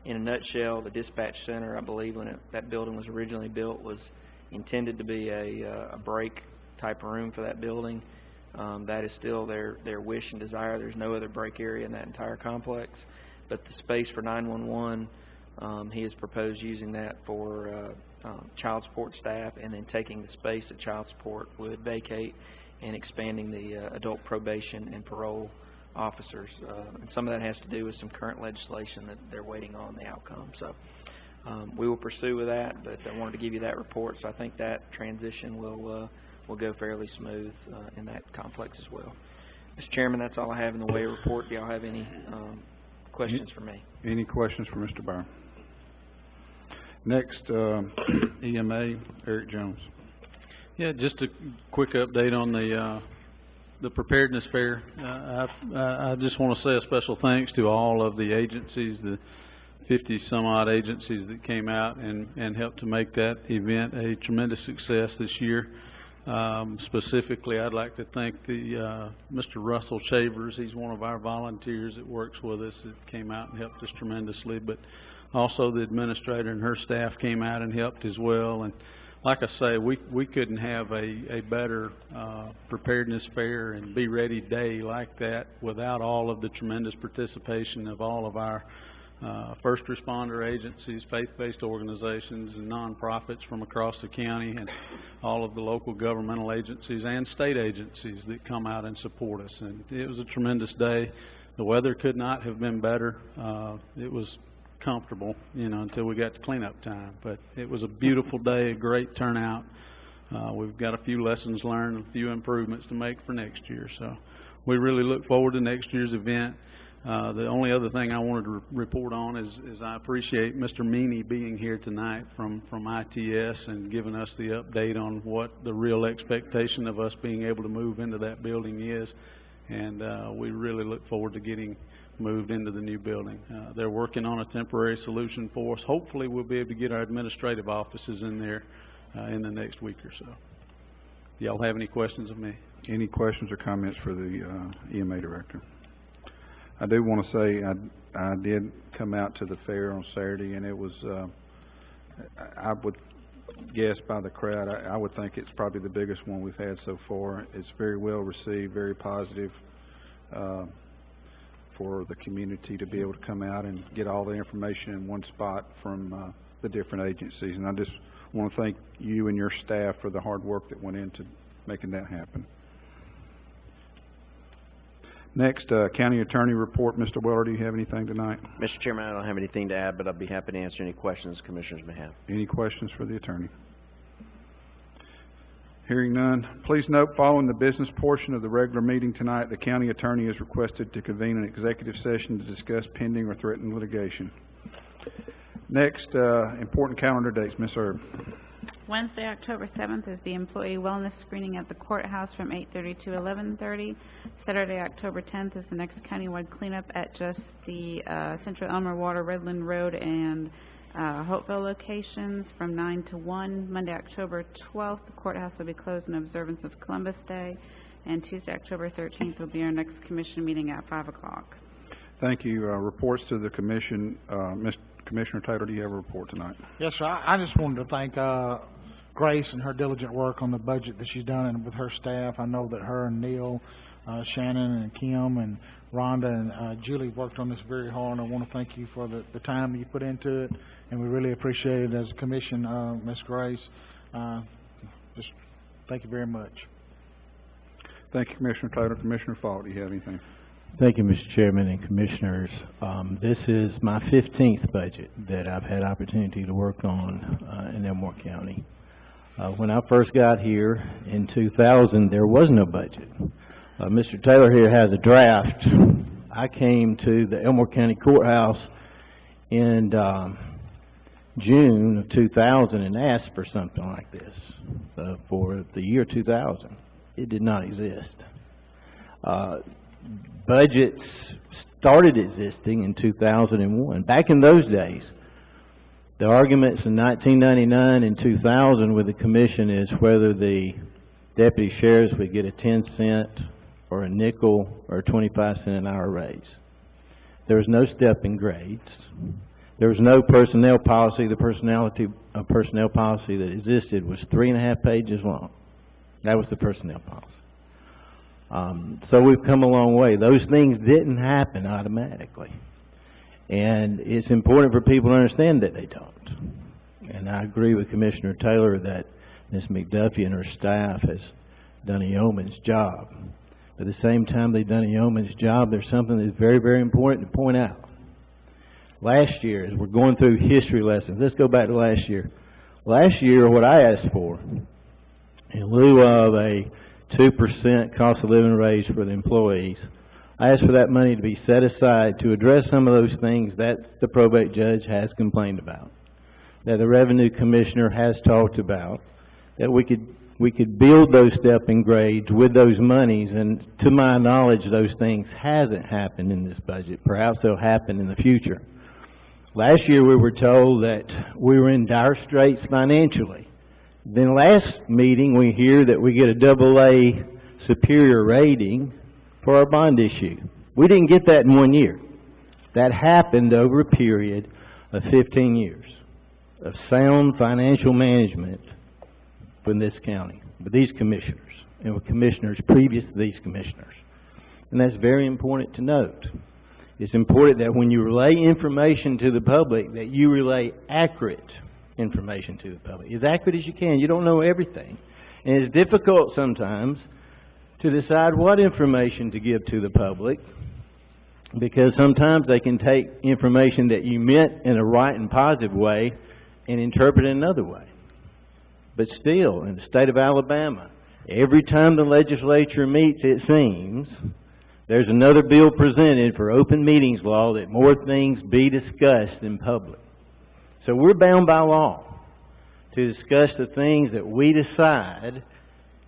In a nutshell, the dispatch center, I believe when that building was originally built, was intended to be a break type of room for that building. That is still their wish and desire. There's no other break area in that entire complex. But the space for 911, he has proposed using that for child support staff, and then taking the space that child support would vacate and expanding the adult probation and parole officers. And some of that has to do with some current legislation that they're waiting on the outcome. So we will pursue with that, but I wanted to give you that report. So I think that transition will go fairly smooth in that complex as well. Mr. Chairman, that's all I have in the way of report. Do y'all have any questions for me? Any questions for Mr. Byer? Next, EMA, Eric Jones. Yeah, just a quick update on the preparedness fair. I just want to say a special thanks to all of the agencies, the 50 some odd agencies that came out and helped to make that event a tremendous success this year. Specifically, I'd like to thank the Mr. Russell Shavers. He's one of our volunteers that works with us, that came out and helped us tremendously, but also the administrator and her staff came out and helped as well. And like I say, we couldn't have a better preparedness fair and be ready day like that without all of the tremendous participation of all of our first responder agencies, faith-based organizations, and nonprofits from across the county, and all of the local governmental agencies and state agencies that come out and support us. And it was a tremendous day. The weather could not have been better. It was comfortable, until we got to cleanup time. But it was a beautiful day, a great turnout. We've got a few lessons learned, a few improvements to make for next year. So we really look forward to next year's event. The only other thing I wanted to report on is I appreciate Mr. Meany being here tonight from ITS and giving us the update on what the real expectation of us being able to move into that building is. And we really look forward to getting moved into the new building. They're working on a temporary solution for us. Hopefully we'll be able to get our administrative offices in there in the next week or so. Do y'all have any questions of me? Any questions or comments for the EMA director? I do want to say I did come out to the fair on Saturday, and it was, I would guess by the crowd, I would think it's probably the biggest one we've had so far. It's very well received, very positive for the community to be able to come out and get all the information in one spot from the different agencies. And I just want to thank you and your staff for the hard work that went into making that happen. Next, County Attorney report. Mr. Weller, do you have anything tonight? Mr. Chairman, I don't have anything to add, but I'll be happy to answer any questions commissioners may have. Any questions for the attorney? Hearing none. Please note, following the business portion of the regular meeting tonight, the county attorney is requested to convene an executive session to discuss pending or threatened litigation. Next, important calendar dates. Ms. Erb. Wednesday, October 7th is the employee wellness screening at the courthouse from 8:30 to 11:30. Saturday, October 10th is the next countywide cleanup at just the Central Elmer Water, Redland Road, and Hopeville locations from 9 to 1. Monday, October 12th, the courthouse will be closed in observance of Columbus Day. And Tuesday, October 13th will be our next commission meeting at 5 o'clock. Thank you. Reports to the commission. Commissioner Taylor, do you have a report tonight? Yes, sir. I just wanted to thank Grace and her diligent work on the budget that she's done, and with her staff. I know that her and Neil, Shannon and Kim and Rhonda and Julie worked on this very hard, and I want to thank you for the time you put into it, and we really appreciate it as a commission, Ms. Grace. Just thank you very much. Thank you, Commissioner Taylor. Commissioner Falk, do you have anything? Thank you, Mr. Chairman and Commissioners. This is my 15th budget that I've had opportunity to work on in Elmore County. When I first got here in 2000, there was no budget. Mr. Taylor here has a draft. I came to the Elmore County Courthouse in June of 2000 and asked for something like this for the year 2000. It did not exist. Budgets started existing in 2001. Back in those days, the arguments in 1999 and 2000 with the commission is whether the deputy sheriffs would get a 10-cent or a nickel or a 25-cent an hour raise. There was no step in grades. There was no personnel policy. The personnel policy that existed was 3.5 pages long. That was the personnel policy. So we've come a long way. Those things didn't happen automatically. And it's important for people to understand that they don't. And I agree with Commissioner Taylor that Ms. McDuffie and her staff has done a yeoman's job. But at the same time they've done a yeoman's job, there's something that's very, very important to point out. Last year, as we're going through history lessons, let's go back to last year. Last year, what I asked for, in lieu of a 2% cost of living raise for the employees, I asked for that money to be set aside to address some of those things that the probate judge has complained about, that the revenue commissioner has talked about, that we could build those stepping grades with those monies, and to my knowledge those things hasn't happened in this budget. Perhaps they'll happen in the future. Last year we were told that we were in dire straits financially. Then last meeting we hear that we get a AA superior rating for our bond issue. We didn't get that in 1 year. That happened over a period of 15 years of sound financial management from this county, with these commissioners, and with commissioners previous to these commissioners. And that's very important to note. It's important that when you relay information to the public, that you relay accurate information to the public. As accurate as you can. You don't know everything. And it's difficult sometimes to decide what information to give to the public, because sometimes they can take information that you meant in a right and positive way and interpret it another way. But still, in the state of Alabama, every time the legislature meets, it seems, there's another bill presented for open meetings law that more things be discussed in public. So we're bound by law to discuss the things that we decide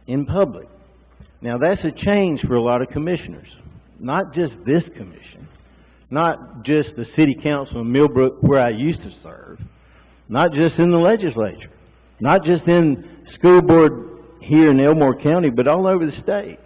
in public. Now that's a change for a lot of commissioners. Not just this commission, not just the city council in Millbrook where I used to serve, not just in the legislature, not just in school board here in Elmore County, but all over the state.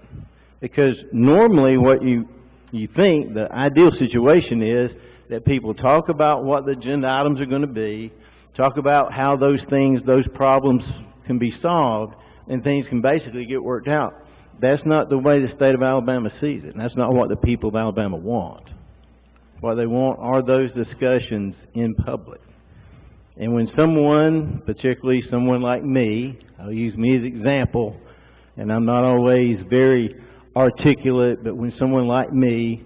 Because normally what you think the ideal situation is that people talk about what the agenda items are going to be, talk about how those things, those problems can be solved, and things can basically get worked out. That's not the way the state of Alabama sees it, and that's not what the people of Alabama want. What they want are those discussions in public. And when someone, particularly someone like me, I'll use me as an example, and I'm not always very articulate, but when someone like me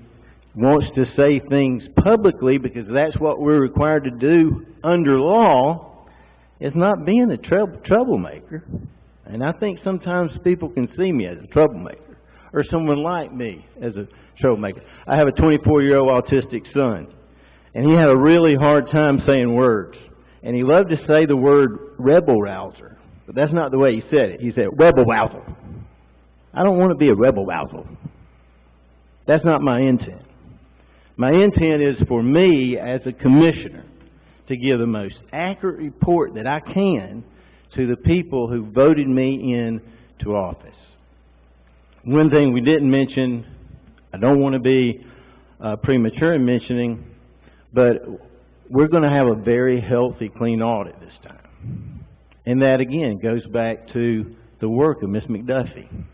wants to say things publicly, because that's what we're required to do under law, it's not being a troublemaker. And I think sometimes people can see me as a troublemaker, or someone like me as a troublemaker. I have a 24-year-old autistic son, and he had a really hard time saying words. And he loved to say the word rebel-rouser, but that's not the way he said it. He said, rebel-rouser. I don't want to be a rebel-rouser. That's not my intent. My intent is for me as a commissioner to give the most accurate report that I can to the people who voted me into office. One thing we didn't mention, I don't want to be premature in mentioning, but we're going to have a very healthy, clean audit this time. And that, again, goes back to the work of Ms. McDuffie.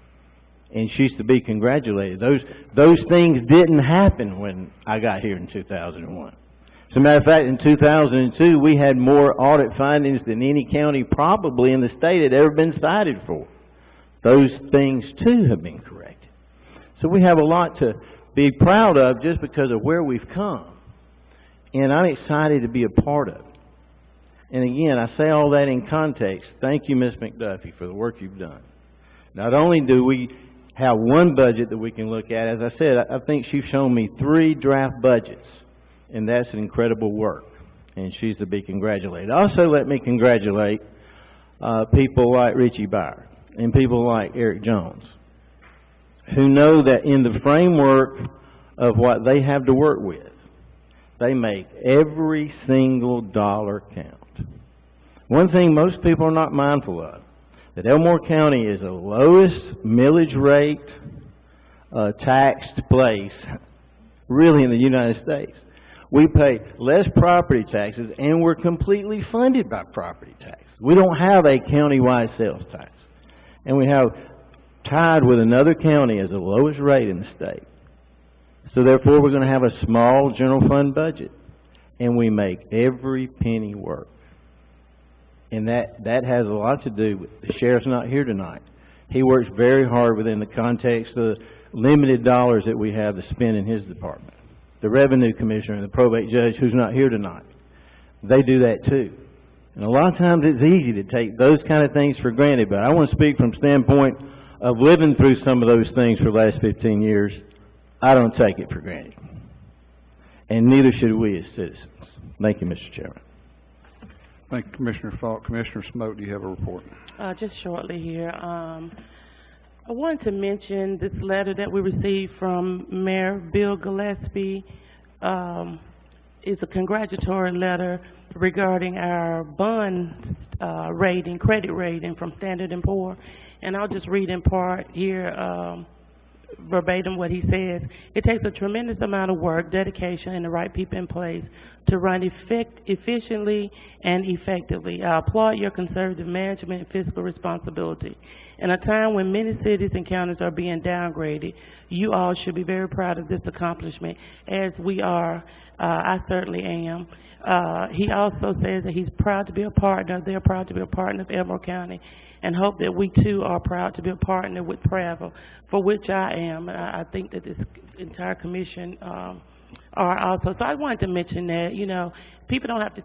And she's to be congratulated. Those things didn't happen when I got here in 2001. As a matter of fact, in 2002, we had more audit findings than any county probably in the state had ever been cited for. Those things, too, have been corrected. So we have a lot to be proud of just because of where we've come. And I'm excited to be a part of it. And again, I say all that in context. Thank you, Ms. McDuffie, for the work you've done. Not only do we have one budget that we can look at, as I said, I think she's shown me 3 draft budgets, and that's an incredible work, and she's to be congratulated. Also, let me congratulate people like Richie Byer and people like Eric Jones, who know that in the framework of what they have to work with, they make every single dollar count. One thing most people are not mindful of, that Elmore County is the lowest millage rate taxed place really in the United States. We pay less property taxes, and we're completely funded by property tax. We don't have a county-wide sales tax. And we have tied with another county as the lowest rate in the state. So therefore, we're going to have a small general fund budget, and we make every penny work. And that has a lot to do with, the sheriff's not here tonight. He works very hard within the context of the limited dollars that we have to spend in his department. The revenue commissioner and the probate judge, who's not here tonight, they do that too. And a lot of times it's easy to take those kind of things for granted, but I want to speak from the standpoint of living through some of those things for the last 15 years. I don't take it for granted. And neither should we as citizens. Thank you, Mr. Chairman. Thank you, Commissioner Falk. Commissioner Smoke, do you have a report? Just shortly here. I wanted to mention this letter that we received from Mayor Bill Gillespie. It's a congratulatory letter regarding our bond rating, credit rating from Standard & Poor. And I'll just read in part here, verbatim what he says. It takes a tremendous amount of work, dedication, and the right people in place to run efficiently and effectively. I applaud your conservative management and fiscal responsibility. In a time when many cities and counties are being downgraded, you all should be very proud of this accomplishment, as we are. I certainly am. He also says that he's proud to be a partner, they're proud to be a partner of Elmore County, and hope that we too are proud to be a partner with Travel, for which I am. I think that this entire commission are also. So I wanted to mention that, you know, people don't have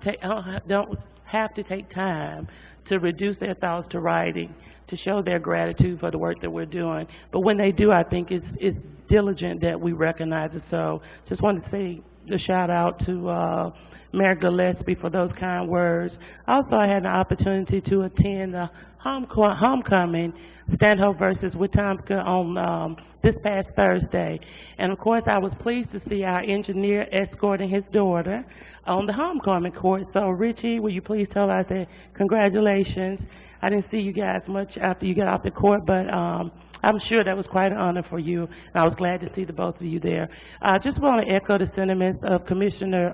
to take time to reduce their thoughts to writing, to show their gratitude for the work that we're doing. But when they do, I think it's diligent that we recognize it. So just wanted to say a shout out to Mayor Gillespie for those kind words. Also, I had an opportunity to attend the homecoming, Stanhope versus Wetumpka on this past Thursday. And of course, I was pleased to see our engineer escorting his daughter on the homecoming court. So Richie, will you please tell us that congratulations. I didn't see you guys much after you got off the court, but I'm sure that was quite an honor for you, and I was glad to see the both of you there. I just want to echo the sentiments of Commissioner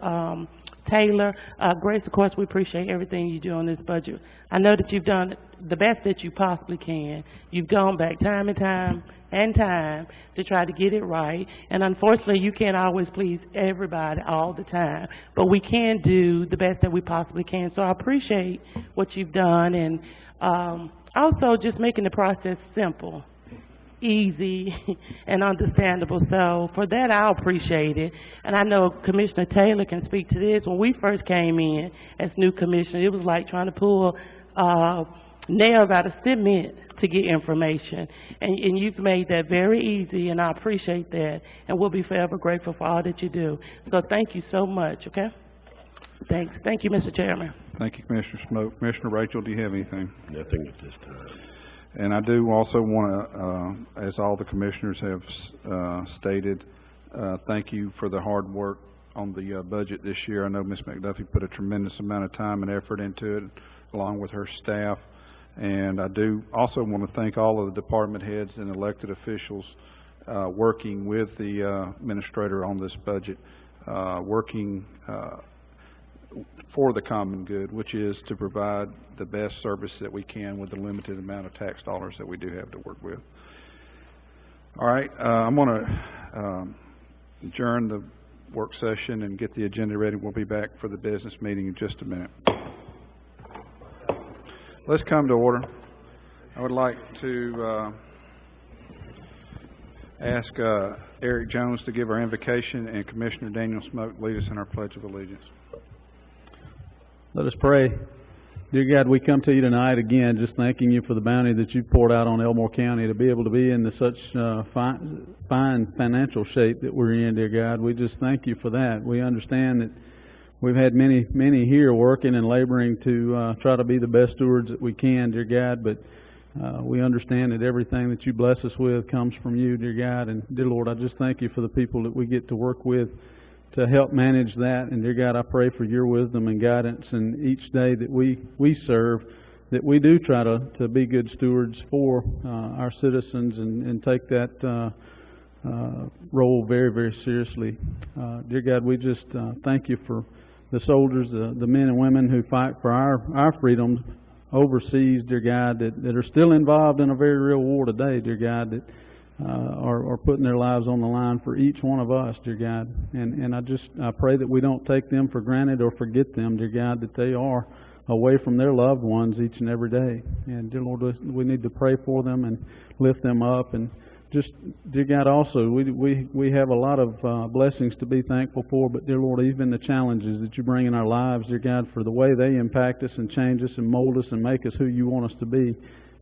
Taylor. Grace, of course, we appreciate everything you do on this budget. I know that you've done the best that you possibly can. You've gone back time and time to try to get it right, and unfortunately, you can't always please everybody all the time, but we can do the best that we possibly can. So I appreciate what you've done, and also just making the process simple, easy, and understandable. So for that, I appreciate it. And I know Commissioner Taylor can speak to this. When we first came in as new commissioner, it was like trying to pull nails out of cement to get information. And you've made that very easy, and I appreciate that. And we'll be forever grateful for all that you do. So thank you so much, okay? Thanks. Thank you, Mr. Chairman. Thank you, Commissioner Smoke. Commissioner Rachel, do you have anything? Nothing at this time. And I do also want to, as all the commissioners have stated, thank you for the hard work on the budget this year. I know Ms. McDuffie put a tremendous amount of time and effort into it, along with her staff. And I do also want to thank all of the department heads and elected officials working with the administrator on this budget, working for the common good, which is to provide the best service that we can with the limited amount of tax dollars that we do have to work with. All right, I'm going to adjourn the work session and get the agenda ready. We'll be back for the business meeting in just a minute. Let's come to order. I would like to ask Eric Jones to give our invocation, and Commissioner Daniel Smoke lead us in our Pledge of Allegiance. Let us pray. Dear God, we come to you tonight again, just thanking you for the bounty that you poured out on Elmore County to be able to be in such fine financial shape that we're in, dear God. We just thank you for that. We understand that we've had many here working and laboring to try to be the best stewards that we can, dear God, but we understand that everything that you bless us with comes from you, dear God. And dear Lord, I just thank you for the people that we get to work with to help manage that. And dear God, I pray for your wisdom and guidance in each day that we serve, that we do try to be good stewards for our citizens and take that role very, very seriously. Dear God, we just thank you for the soldiers, the men and women who fight for our freedoms overseas, dear God, that are still involved in a very real war today, dear God, that are putting their lives on the line for each one of us, dear God. And I pray that we don't take them for granted or forget them, dear God, that they are away from their loved ones each and every day. And dear Lord, we need to pray for them and lift them up. And just, dear God, also, we have a lot of blessings to be thankful for, but dear Lord, even the challenges that you bring in our lives, dear God, for the way they impact us and change us and mold us and make us who you want us to be.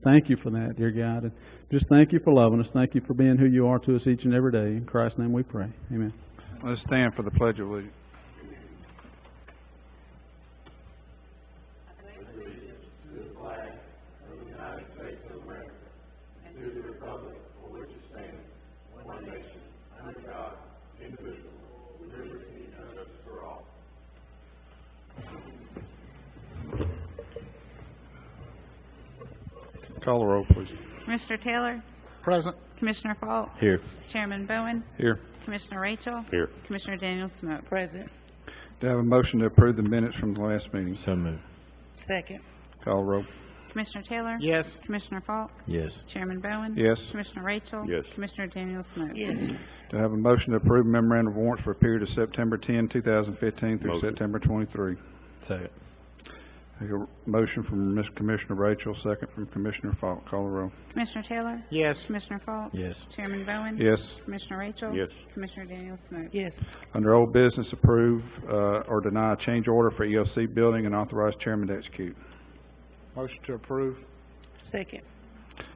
Thank you for that, dear God. And just thank you for loving us. Thank you for being who you are to us each and every day. In Christ's name we pray. Amen. Let's stand for the Pledge of Allegiance. Call the roll, please. Commissioner Taylor? Present. Commissioner Falk? Here. Chairman Bowen? Here. Commissioner Rachel? Here. Commissioner Daniel Smoke? Present. Do I have a motion to approve the minutes from the last meeting? So moved. Second. Call the roll. Commissioner Taylor? Yes. Commissioner Falk? Yes. Chairman Bowen? Yes. Commissioner Rachel? Yes. Commissioner Daniel Smoke? Yes. Do I have a motion to approve memorandum of warrants for a period of September 10, 2015 through Motion. September 23? Second. I have a motion from Ms. Commissioner Rachel, second from Commissioner Falk. Call the roll. Commissioner Taylor? Yes. Commissioner Falk? Yes. Chairman Bowen? Yes. Commissioner Rachel? Yes. Commissioner Daniel Smoke? Yes. Under old business, approve or deny a change order for EOC building and authorize chairman to execute. Motion to approve. Second.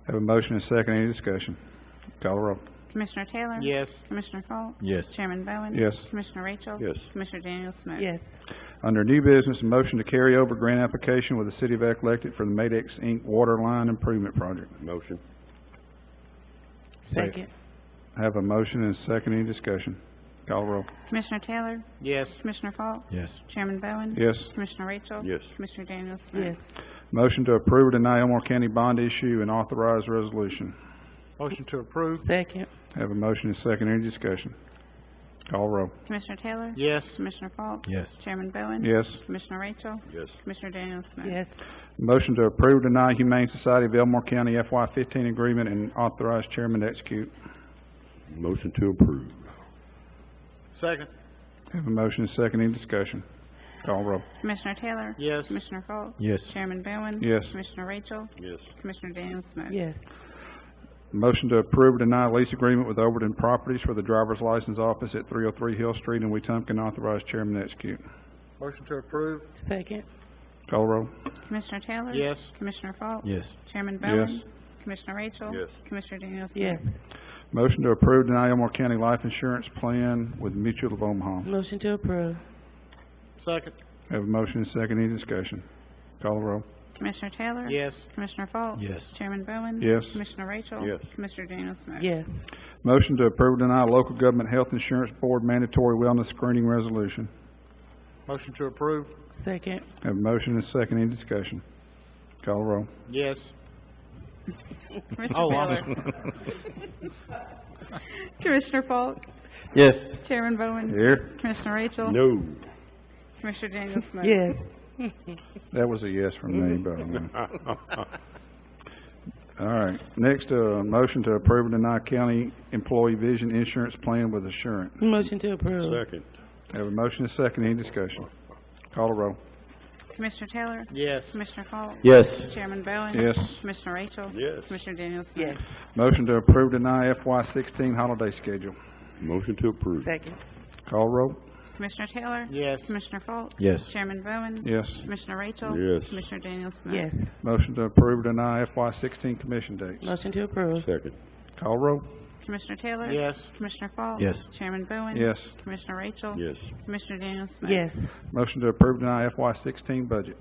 Have a motion and a second. Any discussion? Call the roll. Commissioner Taylor? Yes. Commissioner Falk? Yes. Chairman Bowen? Yes. Commissioner Rachel? Yes. Commissioner Daniel Smoke? Yes. Under new business, a motion to carry over grant application with the City of Eclectic for the Madex Inc. Water Line Improvement Project. Motion. Second. I have a motion and a second. Any discussion? Call the roll. Commissioner Taylor? Yes. Commissioner Falk? Yes. Chairman Bowen? Yes. Commissioner Rachel? Yes. Commissioner Daniel Smoke? Yes. Motion to approve or deny Elmore County bond issue and authorize resolution. Motion to approve. Second. I have a motion and a second. Any discussion? Call the roll. Commissioner Taylor? Yes. Commissioner Falk? Yes. Chairman Bowen? Yes. Commissioner Rachel? Yes. Commissioner Daniel Smoke? Yes. Motion to approve or deny Humane Society of Elmore County FY15 agreement and authorize chairman to execute. Motion to approve. Second. I have a motion and a second. Any discussion? Call the roll. Commissioner Taylor? Yes. Commissioner Falk? Yes. Chairman Bowen? Yes. Commissioner Rachel? Yes. Commissioner Daniel Smoke? Yes. Motion to approve or deny lease agreement with Overton Properties for the driver's license office at 303 Hill Street in Wetumpka, authorize chairman to execute. Motion to approve. Second. Call the roll. Commissioner Taylor? Yes. Commissioner Falk? Yes. Chairman Bowen? Yes. Commissioner Rachel? Yes. Commissioner Daniel Smoke? Yes. Motion to approve, deny Elmore County life insurance plan with Mutual of Omaha. Motion to approve. Second. Have a motion and a second. Any discussion? Call the roll. Commissioner Taylor? Yes. Commissioner Falk? Yes. Chairman Bowen? Yes. Commissioner Rachel? Yes. Commissioner Daniel Smoke? Yes. Motion to approve, deny local government health insurance board mandatory wellness screening resolution. Motion to approve. Second. Have a motion and a second. Any discussion? Call the roll. Yes. Commissioner Oh, Taylor? Commissioner Falk? Yes. Chairman Bowen? Here. Commissioner Rachel? No. Commissioner Daniel Smoke? Yes. That was a yes from me, but all right. Next, motion to approve and deny county employee vision insurance plan with Assurant. Motion to approve. Second. Have a motion and a second. Any discussion? Call the roll. Commissioner Taylor? Yes. Commissioner Falk? Yes. Chairman Bowen? Yes. Commissioner Rachel? Yes. Commissioner Daniel Smoke? Yes. Motion to approve, deny FY16 holiday schedule. Motion to approve. Second. Call roll. Commissioner Taylor? Yes. Commissioner Falk? Yes. Chairman Bowen? Yes. Commissioner Rachel? Yes. Commissioner Daniel Smith? Yes. Motion to approve or deny FY16 commission dates. Motion to approve. Second. Call roll. Commissioner Taylor? Yes. Commissioner Falk? Yes. Chairman Bowen? Yes. Commissioner Rachel? Yes. Commissioner Daniel Smith? Yes. Motion to approve or deny FY16 budget.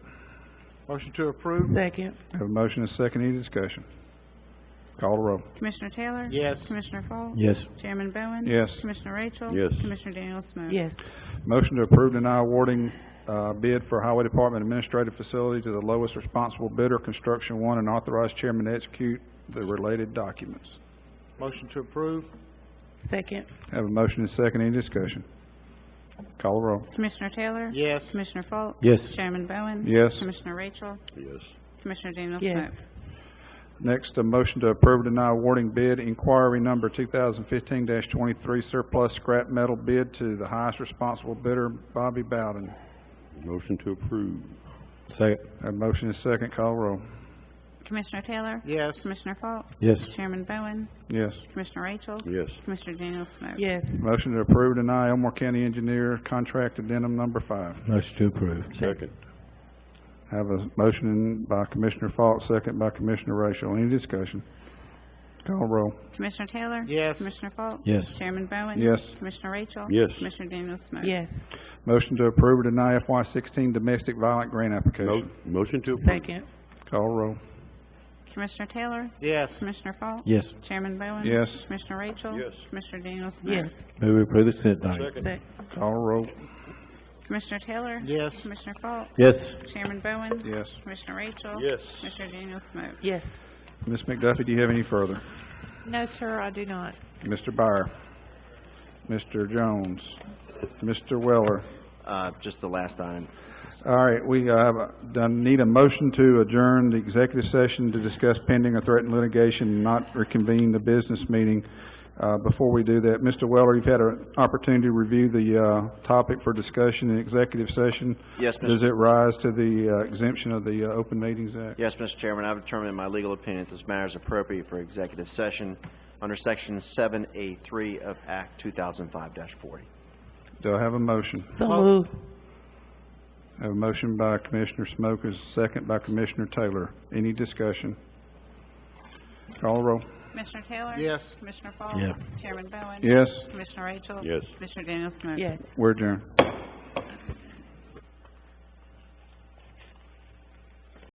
Motion to approve? Second. Have a motion and a second. Any discussion? Call the roll. Commissioner Taylor? Yes. Commissioner Falk? Yes. Chairman Bowen? Yes. Commissioner Rachel? Yes. Commissioner Daniel Smith? Yes. Motion to approve, deny awarding, bid for Highway Department Administrative Facility to the lowest responsible bidder, Construction One, and authorize chairman to execute the related documents. Motion to approve? Second. Have a motion and a second. Any discussion? Call the roll. Commissioner Taylor? Yes. Commissioner Falk? Yes. Chairman Bowen? Yes. Commissioner Rachel? Yes. Commissioner Daniel Yes. Smith? Next, a motion to approve or deny awarding bid inquiry number 2015-23 surplus scrap metal bid to the highest responsible bidder, Bobby Bowden. Motion to approve. Second. Have a motion and a second. Call the roll. Commissioner Taylor? Yes. Commissioner Falk? Yes. Chairman Bowen? Yes. Commissioner Rachel? Yes. Commissioner Daniel Smith? Yes. Motion to approve or deny Elmore County Engineer Contract Addendum number 5. Motion to approve. Second. Have a motion by Commissioner Falk, second by Commissioner Rachel. Any discussion? Call roll. Commissioner Taylor? Yes. Commissioner Falk? Yes. Chairman Bowen? Yes. Commissioner Rachel? Yes. Commissioner Daniel Smith? Yes. Motion to approve or deny FY16 domestic violent grant application. Motion to approve. Second. Call roll. Commissioner Taylor? Yes. Commissioner Falk? Yes. Chairman Bowen? Yes. Commissioner Rachel? Yes. Commissioner Daniel Smith? Yes. Move to approve the consent docket. Second. Call roll. Commissioner Taylor? Yes. Commissioner Falk? Yes. Chairman Bowen? Yes. Commissioner Rachel? Yes. Commissioner Daniel Smith? Yes. Ms. McDuffie, do you have any further? No, sir, I do not. Mr. Byer? Mr. Jones? Mr. Weller? Just the last item. All right, we, need a motion to adjourn the executive session to discuss pending or threatened litigation and not reconvene the business meeting. Before we do that, Mr. Weller, you've had an opportunity to review the, topic for discussion in executive session. Yes, Mr. Does it rise to the, exemption of the, Open Meetings Act? Yes, Mr. Chairman, I've determined in my legal opinion that this matter is appropriate for executive session under Section 7A3 of Act 2005-40. Do I have a motion? So moved. I have a motion by Commissioner Smokers, second by Commissioner Taylor. Any discussion? Call the roll. Commissioner Taylor? Yes. Commissioner Falk? Yeah. Chairman Bowen? Yes, Commissioner Rachel? Yes. Commissioner Daniel Smith? Yes. we're adjourned.